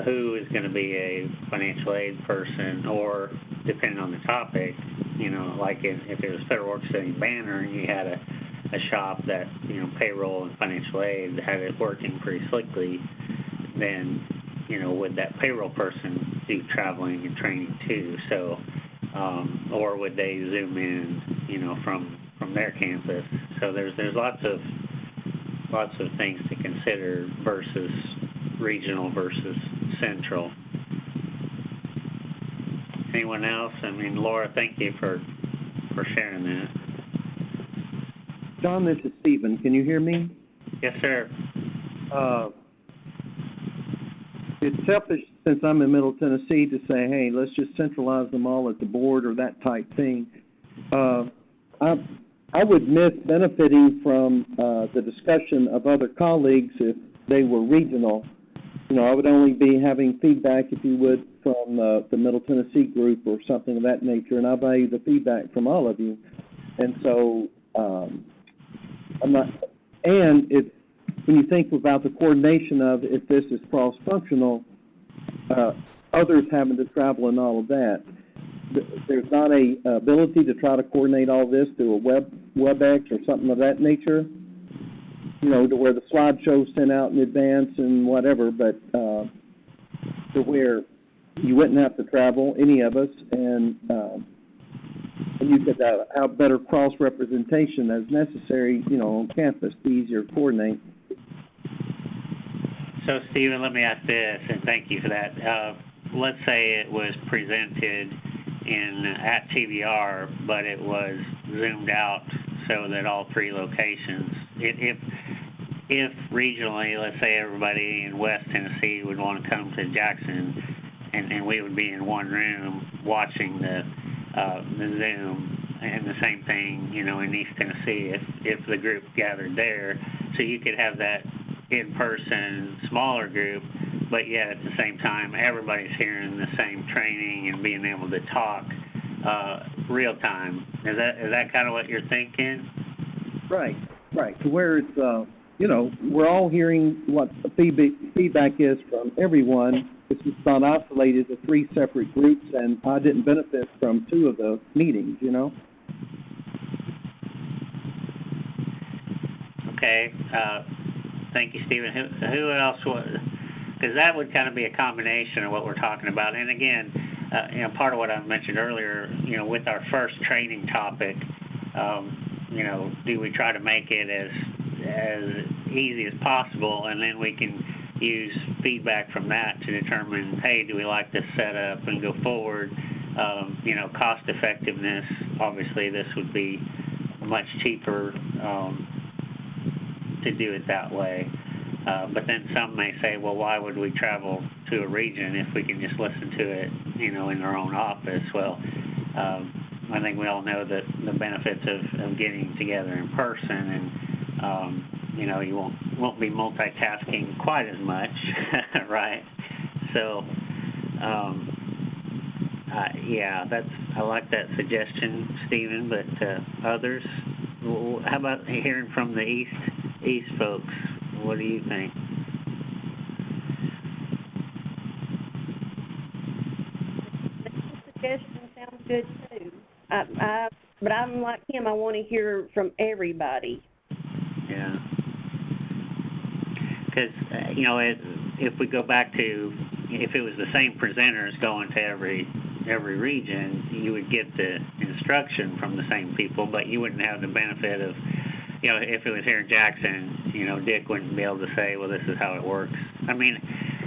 who is going to be a financial aid person, or depending on the topic, like if it was federal work study Banner and you had a shop that, payroll and financial aid had it working pretty slickly, then, would that payroll person do traveling and training too? So, or would they zoom in, from their campus? So there's lots of things to consider versus regional versus central. Anyone else? I mean, Laura, thank you for sharing that. John, this is Stephen. Can you hear me? Yes, sir. It's selfish, since I'm in Middle Tennessee, to say, hey, let's just centralize them all at the board or that type thing. I would miss benefiting from the discussion of other colleagues if they were regional. I would only be having feedback, if you would, from the Middle Tennessee group or something of that nature, and I value the feedback from all of you. And so, I'm not, and when you think about the coordination of if this is cross-functional, others having to travel and all of that, there's not a ability to try to coordinate all this through a WebEx or something of that nature, to where the slideshow's sent out in advance and whatever, but to where you wouldn't have to travel, any of us, and you could have better cross-representation as necessary, on campus to easier coordinate. So, Stephen, let me ask this, and thank you for that. Let's say it was presented at TVR, but it was zoomed out so that all 3 locations, if regionally, let's say everybody in West Tennessee would want to come to Jackson, and we would be in one room watching the Zoom, and the same thing, in East Tennessee, if the group gathered there, so you could have that in-person smaller group, but yet at the same time everybody's hearing the same training and being able to talk real time. Is that kind of what you're thinking? Right. To where it's we're all hearing what the feedback is from everyone. It's just not isolated to 3 separate groups, and I didn't benefit from 2 of the meetings. Okay. Thank you, Stephen. Who else was? Because that would kind of be a combination of what we're talking about. And again, part of what I mentioned earlier, with our first training topic, do we try to make it as easy as possible, and then we can use feedback from that to determine, hey, do we like this setup and go forward? Cost effectiveness. Obviously, this would be much cheaper to do it that way. But then some may say, well, why would we travel to a region if we can just listen to it, in our own office? Well, I think we all know that the benefits of getting together in person, and you won't be multitasking quite as much, right? So, I like that suggestion, Stephen. But others, how about hearing from the East folks? What do you think? The suggestion sounds good too. But I'm like him. I want to hear from everybody. Yeah. Because if we go back to, if it was the same presenters going to every region, you would get the instruction from the same people, but you wouldn't have the benefit of, if it was here in Jackson, Dick wouldn't be able to say, well, this is how it works. I mean,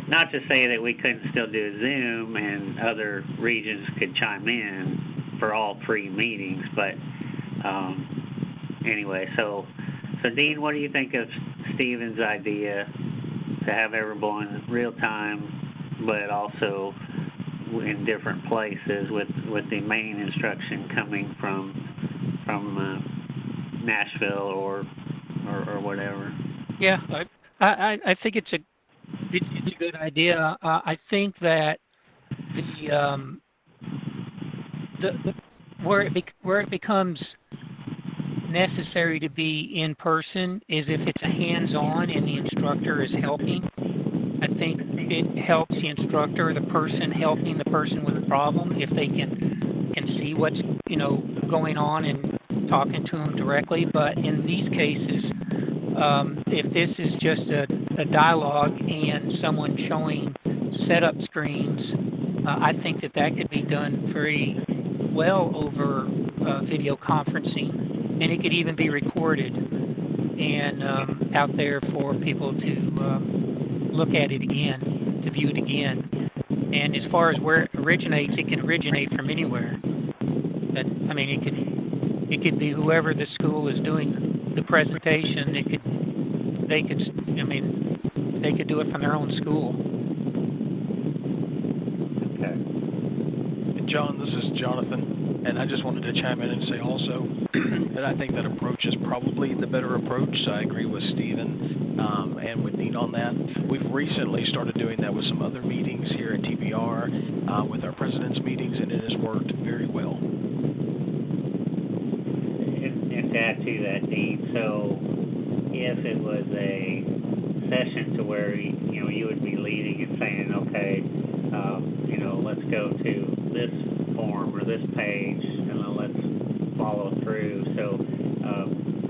not to say that we couldn't still do Zoom and other regions could chime in for all 3 meetings, but anyway, so Dean, what do you think of Stephen's idea to have everyone real time, but also in different places with the main instruction coming from Nashville or whatever? Yeah, I think it's a good idea. I think that where it becomes necessary to be in person is if it's a hands-on and the instructor is helping. I think it helps the instructor, the person helping the person with the problem, if they can see what's going on and talking to them directly. But in these cases, if this is just a dialogue and someone showing setup screens, I think that could be done very well over video conferencing, and it could even be recorded and out there for people to look at it again, to view it again. And as far as where it originates, it can originate from anywhere. But I mean, it could be whoever the school is doing the presentation. They could do it from their own school. Okay. And John, this is Jonathan, and I just wanted to chime in and say also, and I think that approach is probably the better approach. So I agree with Stephen and with Dean on that. We've recently started doing that with some other meetings here at TBR, with our president's meetings, and it has worked very well. And to add to that, Dean, so if it was a session to where, you know, you would be leading and saying, okay, you know, let's go to this form or this page, and then let's follow through. So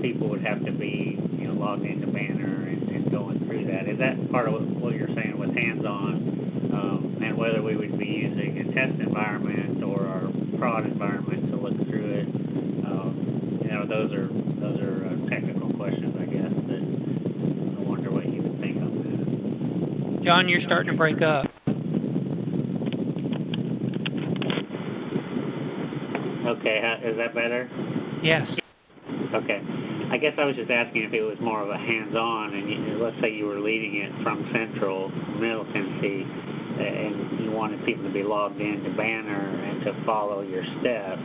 people would have to be, you know, logged into Banner and going through that. Is that part of what you're saying with hands-on, and whether we would be using a test environment or our prod environment to look through it? You know, those are technical questions, I guess, that I wonder what you would think on that. John, you're starting to break up. Okay, is that better? Yes. Okay. I guess I was just asking if it was more of a hands-on, and let's say you were leading it from Central, Middle Tennessee, and you wanted people to be logged into Banner and to follow your steps.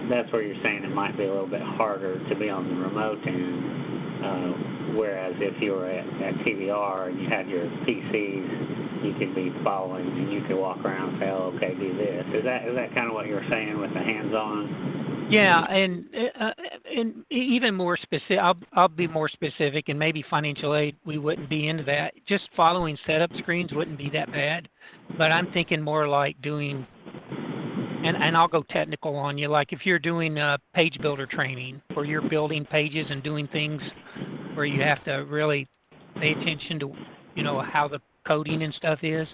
That's where you're saying it might be a little bit harder to be on the remote end, whereas if you were at TBR and you had your PCs, you could be following and you could walk around and say, oh, okay, do this. Is that kind of what you're saying with the hands-on? Yeah, and even more specific, I'll be more specific, and maybe financial aid, we wouldn't be into that. Just following setup screens wouldn't be that bad, but I'm thinking more like doing, and I'll go technical on you, like if you're doing page builder training, where you're building pages and doing things where you have to really pay attention to, you know, how the coding and stuff is,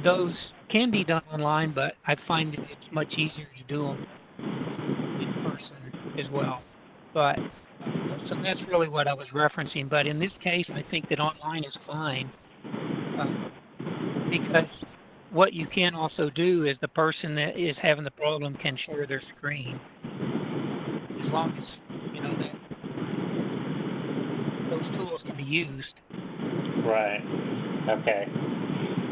those can be done online, but I find it's much easier to do them in person as well. But so that's really what I was referencing. But in this case, I think that online is fine, because what you can also do is the person that is having the problem can share their screen, as long as, you know, that those tools can be used. Right. Okay.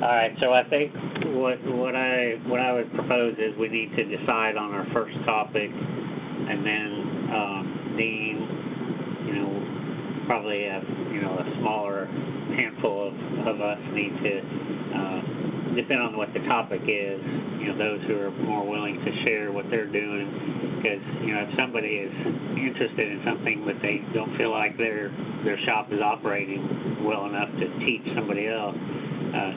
All right. So I think what I would propose is we need to decide on our first topic, and then Dean, you know, probably a smaller handful of us need to, depend on what the topic is, you know, those who are more willing to share what they're doing, because, you know, if somebody is interested in something but they don't feel like their shop is operating well enough to teach somebody else,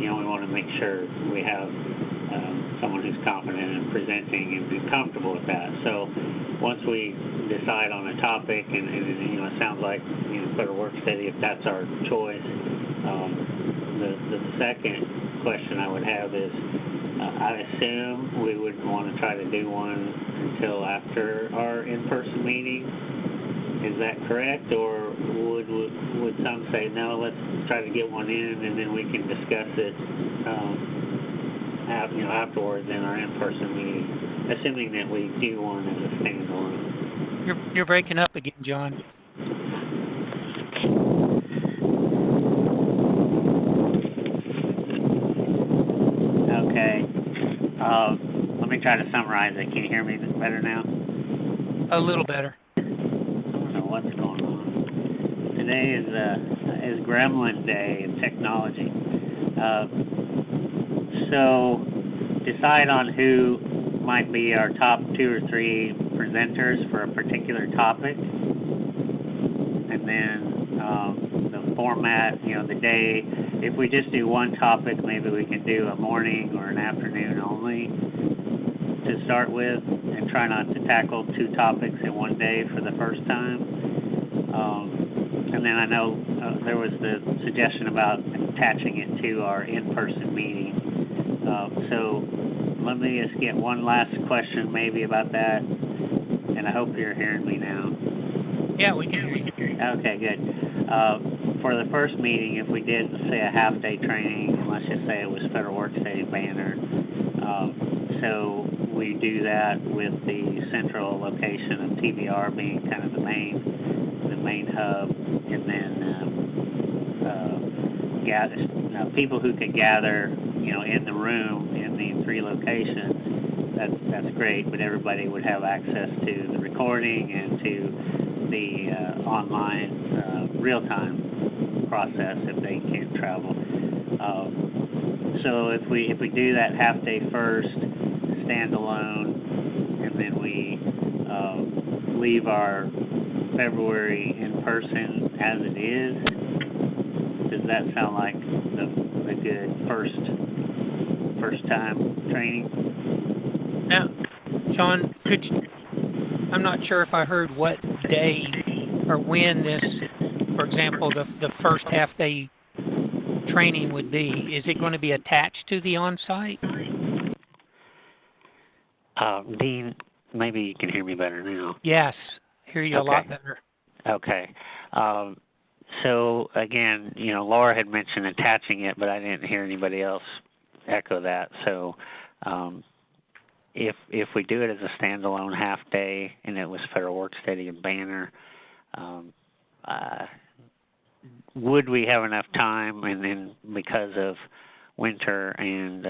you know, we want to make sure we have someone who's confident in presenting and comfortable with that. So once we decide on a topic, and you know, it sounds like, you know, Federal Workstudy, if that's our choice, the second question I would have is, I assume we would want to try to do one until after our in-person meeting. Is that correct, or would some say, no, let's try to get one in and then we can discuss it, you know, afterwards in our in-person meeting, assuming that we do one as a standalone? You're breaking up again, John. Okay. Let me try to summarize it. Can you hear me better now? A little better. I don't know what's going on. Today is Gremlin Day in technology. So decide on who might be our top 2 or 3 presenters for a particular topic, and then the format, you know, the day. If we just do one topic, maybe we can do a morning or an afternoon only to start with, and try not to tackle 2 topics in one day for the first time. And then I know there was the suggestion about attaching it to our in-person meeting. So let me just get one last question maybe about that, and I hope you're hearing me now. Yeah, we can hear you. Okay, good. For the first meeting, if we did, say, a half-day training, and let's just say it was Federal Workstudy Banner, so we do that with the central location of TBR being kind of the main hub, and then people who could gather, you know, in the room in the 3 locations, that's great, but everybody would have access to the recording and to the online real-time process if they can't travel. So if we do that half day first, standalone, and then we leave our February in person as it is, does that sound like the good first time training? Now, John, I'm not sure if I heard what day or when this, for example, the first half day training would be. Is it going to be attached to the on-site? Dean, maybe you can hear me better now. Yes, hear you a lot better. Okay. So again, Laura had mentioned attaching it, but I didn't hear anybody else echo that. So if we do it as a standalone half day and it was Federal Workstudy and Banner, would we have enough time? And then because of winter and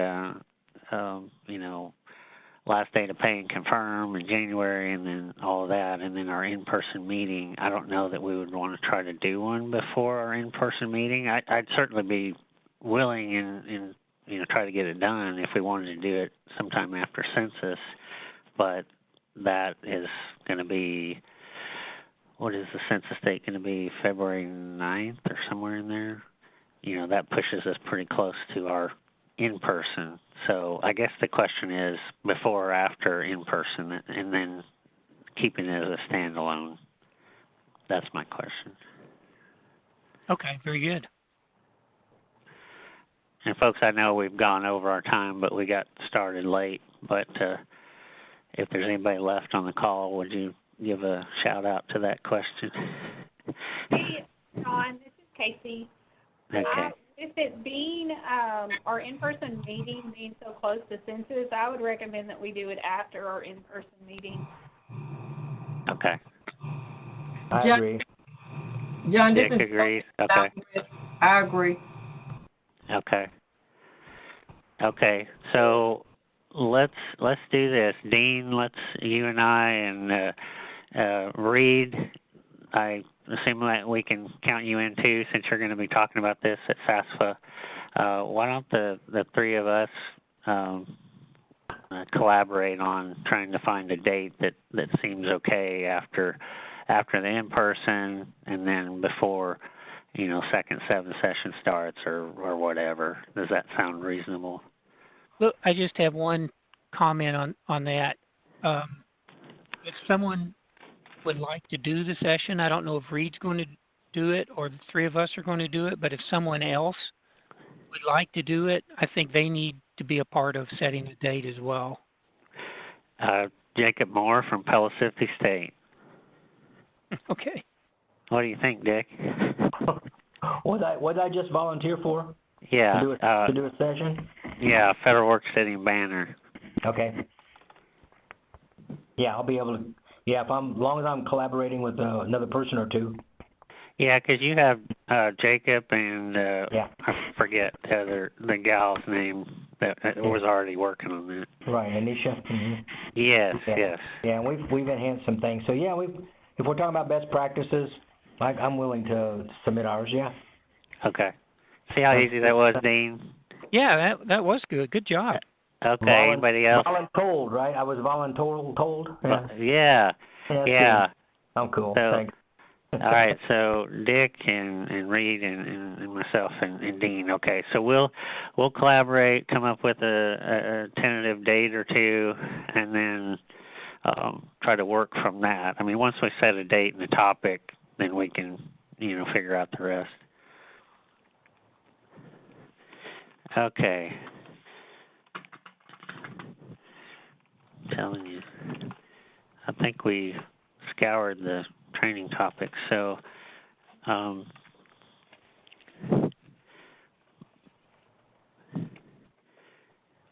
last day to pay and confirm in January, and then all of that, and then our in-person meeting, I don't know that we would want to try to do one before our in-person meeting. I'd certainly be willing and try to get it done if we wanted to do it sometime after census, but that is going to be, what is the census date going to be, February 9th or somewhere in there? That pushes us pretty close to our in-person. So I guess the question is before or after in-person, and then keeping it as a standalone. That's my question. Okay, very good. And folks, I know we've gone over our time, but we got started late. But if there's anybody left on the call, would you give a shout out to that question? Hey, John, this is Casey. Okay. With it being our in-person meeting being so close to census, I would recommend that we do it after our in-person meeting. Okay. I agree. John, this Dick is agrees. Okay. I agree. Okay. So let's do this, Dean. You and I and Reed. I assume that we can count you in too, since you're going to be talking about this at FAFSA. Why don't the three of us collaborate on trying to find a date that seems okay after the in-person, and then before second 7 session starts or whatever. Does that sound reasonable? Look, I just have one comment on that. If someone would like to do the session, I don't know if Reed's going to do it or the three of us are going to do it, but if someone else would like to do it, I think they need to be a part of setting a date as well. Jacob Moore from Pellissippi State. Okay. What do you think, Dick? What did I just volunteer for? Yeah. To do a session? Yeah, Federal Workstudy and Banner. Okay. Yeah, I'll be able to. Yeah, as long as I'm collaborating with another person or two. Yeah, because you have Jacob and I forget the gal's name that was already working on that. Right, Anisha. Mm-hmm. Yes, yeah. yes. Yeah, and we've enhanced some things. So yeah, if we're talking about best practices, I'm willing to submit ours. Yeah. Okay. See how easy that was, Dean? Yeah, that was good. Good job. Okay. Anybody else? Voluntold, right? I was voluntold. Yeah. Yeah. I'm cool. So, thanks. All right, so Dick and Reed and myself and Dean. Okay, so we'll collaborate, come up with a tentative date or two, and then try to work from that. I mean, once we set a date and a topic, then we can figure out the rest. Okay. I'm telling you, I think we scoured the training topics. So,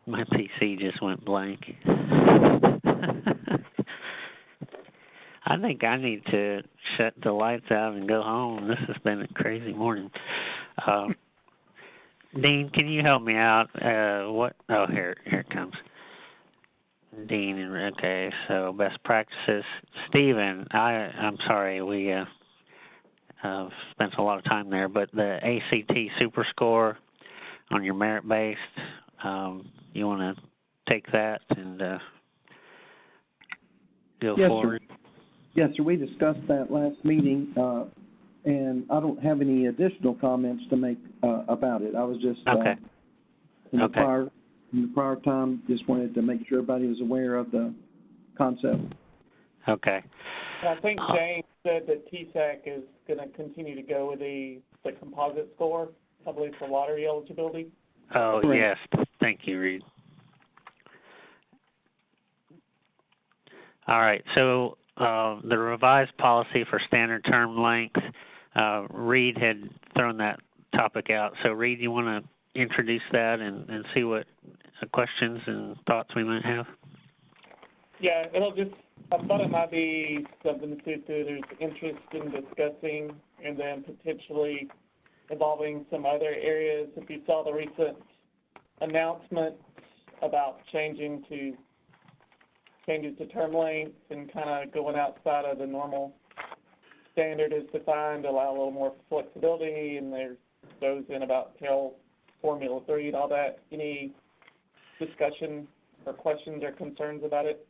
my PC just went blank. I think I need to shut the lights out and go home. This has been a crazy morning. Dean, can you help me out? Oh, here it comes. Dean, okay, so best practices. Stephen, I'm sorry, we spent a lot of time there, but the ACT Super Score on your merit-based, you want to take that and go forward? Sir. Yes, sir, we discussed that last meeting, and I don't have any additional comments to make about it. I was just in the prior time, just wanted to make sure everybody was aware of the concept. Okay. I think James said that TSAC is going to continue to go with the composite score, I believe, for lottery eligibility. Oh, yes. Thank you, Reed. All right. So the revised policy for standard term length, Reed had thrown that topic out. So, Reed, you want to introduce that and see what questions and thoughts we might have? Yeah, I thought it might be something to see if there's interest in discussing and then potentially involving some other areas. If you saw the recent announcement about changes to term lengths and kind of going outside of the normal standard as defined to allow a little more flexibility, and there goes in about Tail Formula 3 and all that. Any discussion or questions or concerns about it?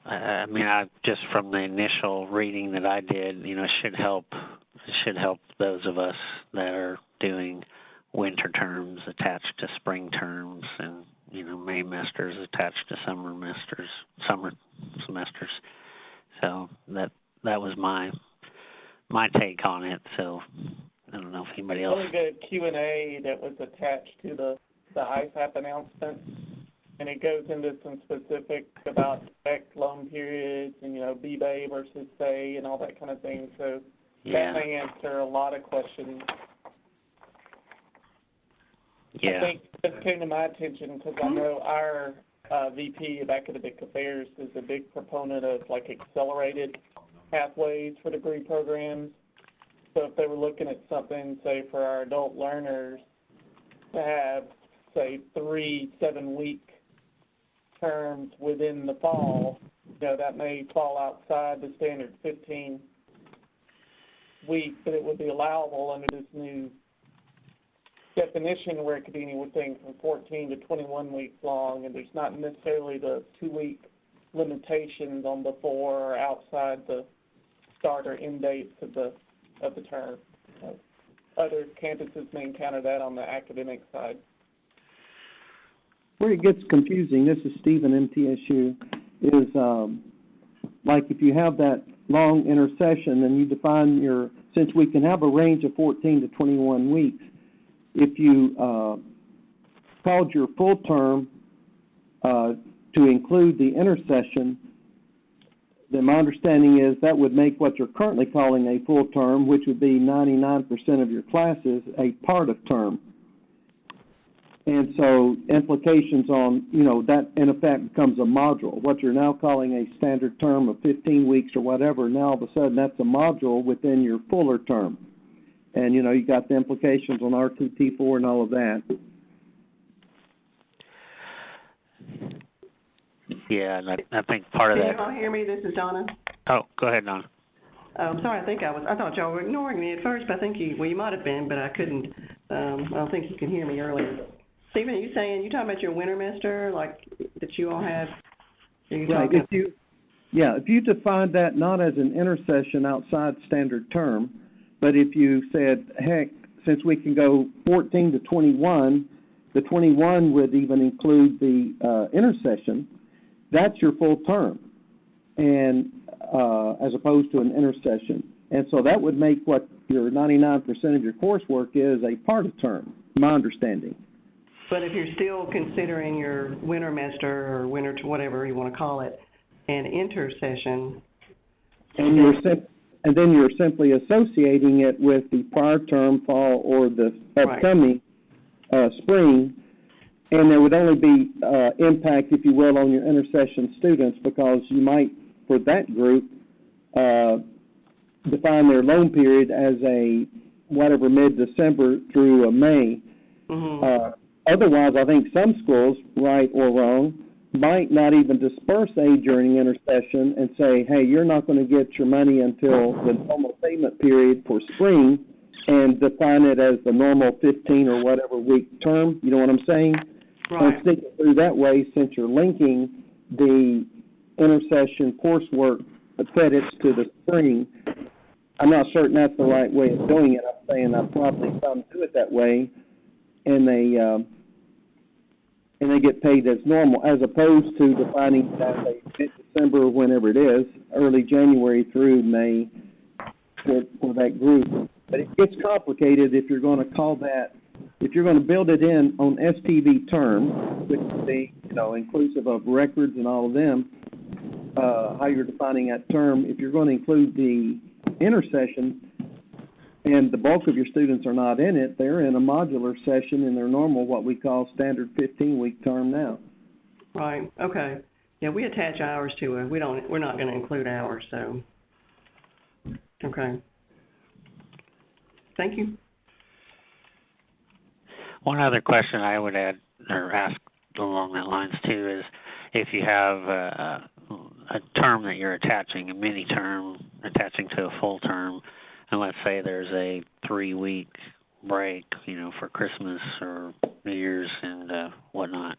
I mean, just from the initial reading that I did, it should help those of us that are doing winter terms attached to spring terms and, May semesters attached to summer semesters. So that was my take on it. So I don't know if anybody else. Really good Q&A that was attached to the ISAP announcement. And it goes into some specifics about direct loan periods and, B-Bay versus SAY and all that kind of thing. So that may answer a lot of questions. Yeah. I think this came to my attention because I know our VP of Academic Affairs is a big proponent of, accelerated pathways for degree programs. So if they were looking at something, say, for our adult learners to have, say, 3 7-week terms within the fall, that may fall outside the standard 15 week, but it would be allowable under this new definition where it could be anything from 14 to 21 weeks long, and there's not necessarily the 2-week limitations on before or outside the start or end dates of the term. Other campuses may encounter that on the academic side. Where it gets confusing, this is Stephen, MTSU, is like if you have that long intersession and you define since we can have a range of 14 to 21 weeks, if you called your full term to include the intersession, then my understanding is that would make what you're currently calling a full term, which would be 99% of your classes, a part of term. And so implications on, that in effect becomes a module. What you're now calling a standard term of 15 weeks or whatever, now all of a sudden that's a module within your fuller term. And, you got the implications on RTT4 and all of that. Yeah, and I think part of that. Can you all hear me? This is Donna. Oh, go ahead, Donna. I'm sorry, I thought y'all were ignoring me at first, but I think you might have been, but I couldn't. I don't think you can hear me earlier. Stephen, are you talking about your wintermester, that you all have? Right. If you define that not as an intersession outside standard term, but if you said, heck, since we can go 14 to 21, the 21 would even include the intersession, that's your full term, and as opposed to an intersession. And so that would make what your 99% of your coursework is a part of term, my understanding. But if you're still considering your wintermester or winter to whatever you want to call it an intersession, and then you're simply associating it with the prior term, fall, or the upcoming spring, and there would only be impact, if you will, on your intersession students because you might, for that group, define their loan period as a whatever mid-December through May. Otherwise, I think some schools, right or wrong, might not even disperse aid during intersession and say, hey, you're not going to get your money until the normal payment period for spring, and define it as the normal 15 or whatever week term. You know what I'm saying? Right. And think it through that way, since you're linking the intersession coursework credits to the spring. I'm not certain that's the right way of doing it. I'm saying I probably some do it that way, and they get paid as normal, as opposed to defining that as mid-December, whenever it is, early January through May for that group. But it gets complicated if you're going to call that, if you're going to build it in on STV term, which would be, inclusive of records and all of them, how you're defining that term. If you're going to include the intersession and the bulk of your students are not in it, they're in a modular session in their normal, what we call standard 15-week term now. Right. Okay. Yeah, we attach hours to it. We're not going to include hours, so. Okay. Thank you. One other question I would add or ask along that lines too is if you have a term that you're attaching, a mini term attaching to a full term, and let's say there's a 3-week break, for Christmas or New Year's and whatnot.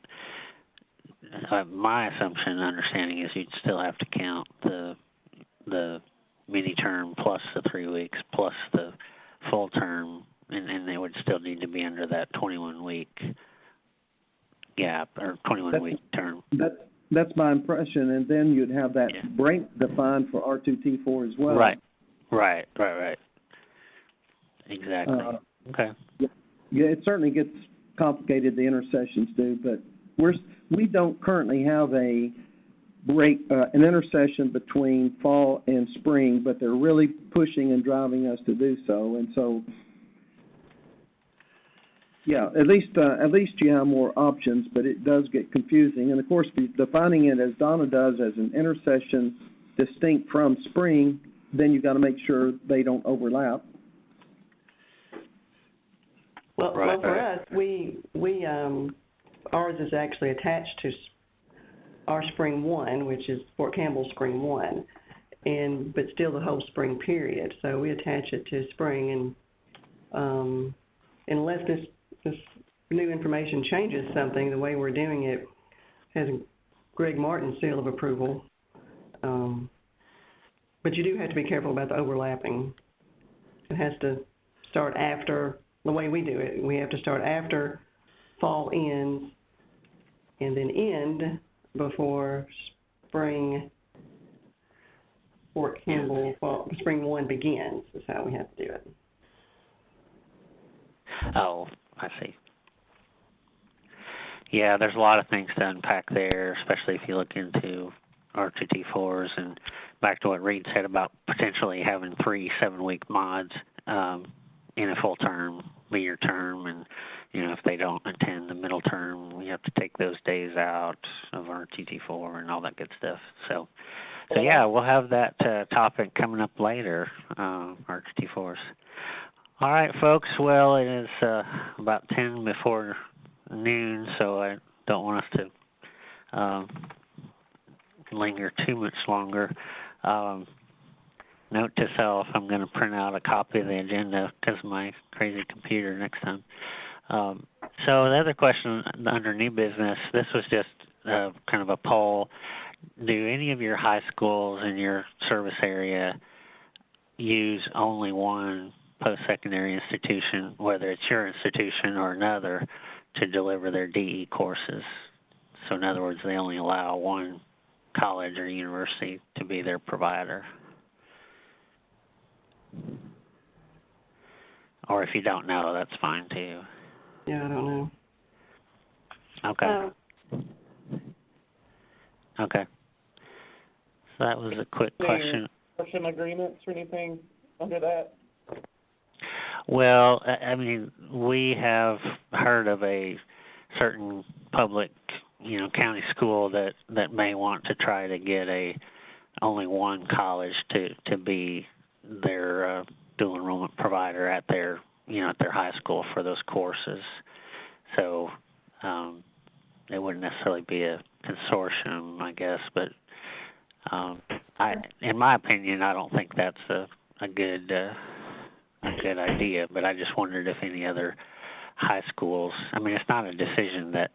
My assumption and understanding is you'd still have to count the mini term plus the 3 weeks plus the full term, and they would still need to be under that 21-week gap or 21-week term. That's my impression, and then you'd have that break defined for R2T4 as well. Right. Exactly. Okay. Yeah, it certainly gets complicated, the intersessions do, but we don't currently have a break, an intercession between fall and spring, but they're really pushing and driving us to do so, and so, yeah, at least you have more options, but it does get confusing, and of course, defining it as Donna does as an intercession distinct from spring, then you've got to make sure they don't overlap. Well, for us, we ours is actually attached to our spring 1, which is Fort Campbell spring 1, but still the whole spring period. So we attach it to spring, and unless this new information changes something, the way we're doing it has Greg Martin's seal of approval. But you do have to be careful about the overlapping. It has to start after. The way we do it, we have to start after fall ends and then end before spring Fort Campbell, spring 1 begins, is how we have to do it. Oh, I see. Yeah, there's a lot of things to unpack there, especially if you look into R2T4s, and back to what Reed said about potentially having 3 7-week mods in a full term, be your term, and if they don't attend the middle term, we have to take those days out of R2T4 and all that good stuff. So yeah, we'll have that topic coming up later, R2T4s. All right, folks. Well, it is about 10 before noon, so I don't want us to linger too much longer. Note to self, I'm going to print out a copy of the agenda because of my crazy computer next time. So the other question under new business, this was just kind of a poll. Do any of your high schools in your service area use only one post-secondary institution, whether it's your institution or another, to deliver their DE courses? So in other words, they only allow one college or university to be their provider. Or if you don't know, that's fine too. Yeah, I don't know. Okay. Okay. So that was a quick question. Portion agreements or anything under that? Well, I mean, we have heard of a certain public, county school that may want to try to get only one college to be their dual enrollment provider at their at their high school for those courses. So it wouldn't necessarily be a consortium, I guess, but in my opinion, I don't think that's a good idea. But I just wondered if any other high schools. I mean, it's not a decision that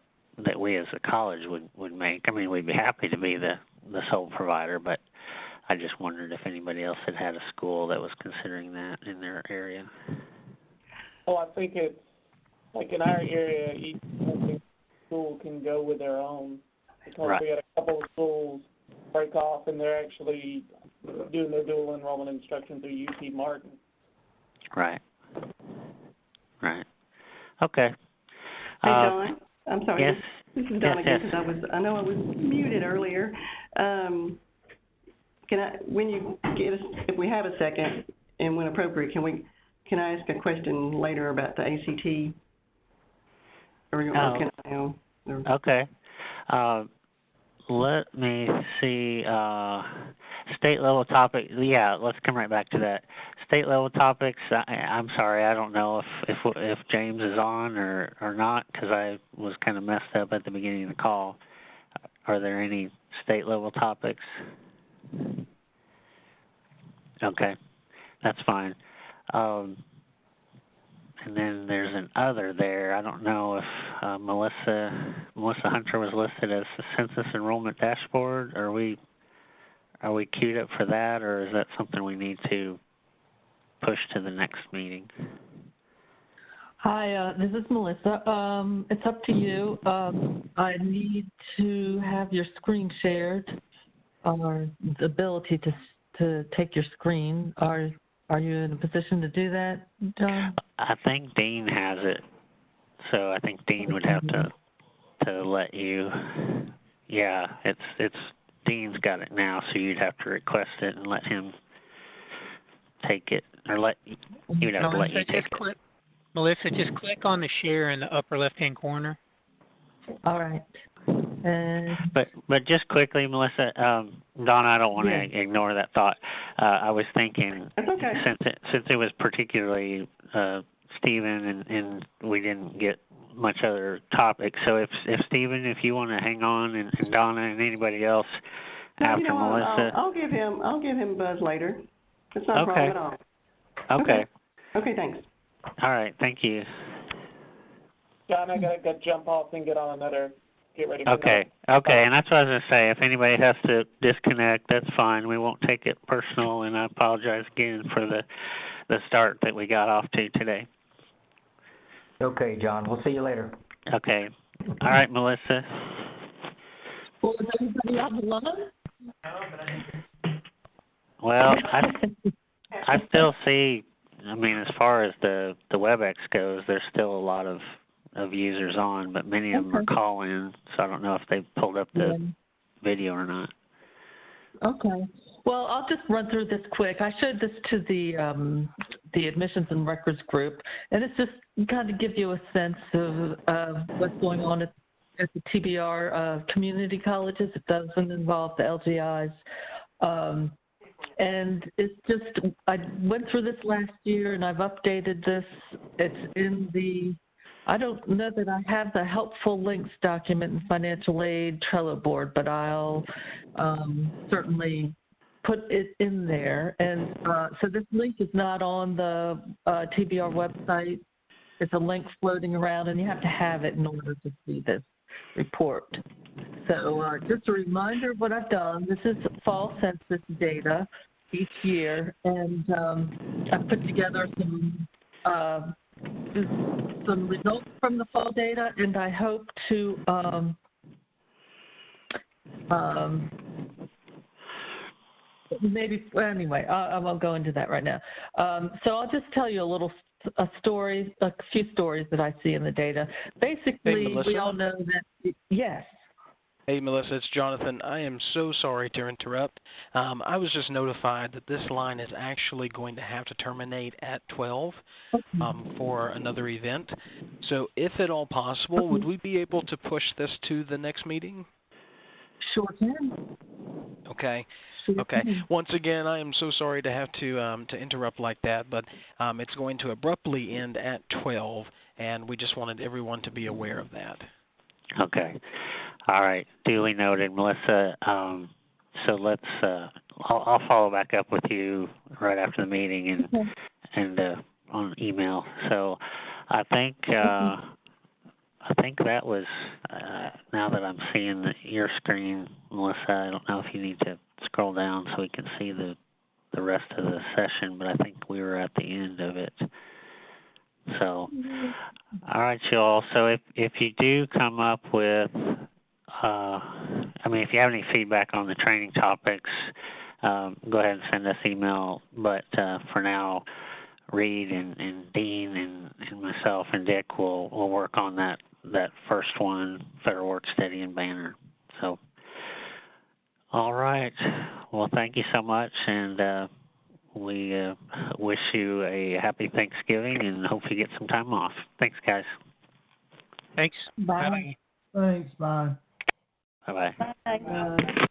we as a college would make. I mean, we'd be happy to be the sole provider, but I just wondered if anybody else had a school that was considering that in their area. Well, I think it's like in our area, each school can go with their own, because we had a couple of schools break off and they're actually doing their dual enrollment instruction through UT Martin. Right. Okay. Hey, John. I'm sorry. Yes. This is Donna again, because I know I was muted earlier. If we have a second, and when appropriate, can I ask a question later about the ACT? Or can I now? Okay. Let me see. State level topic. Yeah, let's come right back to that. State level topics. I'm sorry, I don't know if James is on or not, because I was kind of messed up at the beginning of the call. Are there any state level topics? Okay, that's fine. And then there's an other there. I don't know if Melissa Hunter was listed as the census enrollment dashboard. Are we queued up for that, or is that something we need to push to the next meeting? Hi, this is Melissa. It's up to you. I need to have your screen shared, or the ability to take your screen. Are you in a position to do that, John? I think Dean has it, so I think Dean would have to let you. Yeah, it's Dean's got it now, so you'd have to request it and let him take it, or you'd have to let you take it. Melissa, just click on the share in the upper left-hand corner. All right. But just quickly, Melissa, Donna, I don't want to ignore that thought. I was thinking, since it was particularly Stephen and we didn't get much other topics, so if Stephen, if you want to hang on, and Donna and anybody else after Melissa, I'll give him a buzz later. It's not a problem at all. Okay. Okay, thanks. All right, thank you. John, I gotta jump off and get on another. Get ready for Okay, and that's what I was going to say. If anybody has to disconnect, that's fine. We won't take it personal, and I apologize again for the start that we got off to today. Okay, John. We'll see you later. Okay. All right, Melissa. Well, is everybody on the line? Well, I still see, I mean, as far as the WebEx goes, there's still a lot of users on, but many of them are call-in, so I don't know if they pulled up the video or not. Okay. Well, I'll just run through this quick. I showed this to the admissions and records group, and it's just kind of give you a sense of what's going on at the TBR community colleges. It doesn't involve the LGIs. And it's just, I went through this last year, and I've updated this. It's in the, I don't know that I have the helpful links document in financial aid Trello board, but I'll certainly put it in there. And so this link is not on the TBR website. It's a link floating around, and you have to have it in order to see this report. So just a reminder of what I've done. This is fall census data each year, and I've put together some results from the fall data, and I hope to anyway, I won't go into that right now. So I'll just tell you a few stories that I see in the data. Basically, we all know that, yes. Hey, Melissa, it's Jonathan. I am so sorry to interrupt. I was just notified that this line is actually going to have to terminate at 12 for another event. So if at all possible, would we be able to push this to the next meeting? Sure can. Okay. Okay. Once again, I am so sorry to have to interrupt like that, but it's going to abruptly end at 12, and we just wanted everyone to be aware of that. Okay. All right. Duly noted, Melissa. So let's. I'll follow back up with you right after the meeting and on email. So I think that was. Now that I'm seeing your screen, Melissa, I don't know if you need to scroll down so we can see the rest of the session, but I think we were at the end of it. So, all right, y'all. So if you do come up with, if you have any feedback on the training topics, go ahead and send us email. But for now, Reed and Dean and myself and Dick will work on that first one, Federal Work Study and Banner. So, all right. Well, thank you so much, and we wish you a happy Thanksgiving and hope you get some time off. Thanks, guys. Thanks. Bye. Thanks. Bye. Bye-bye. Bye.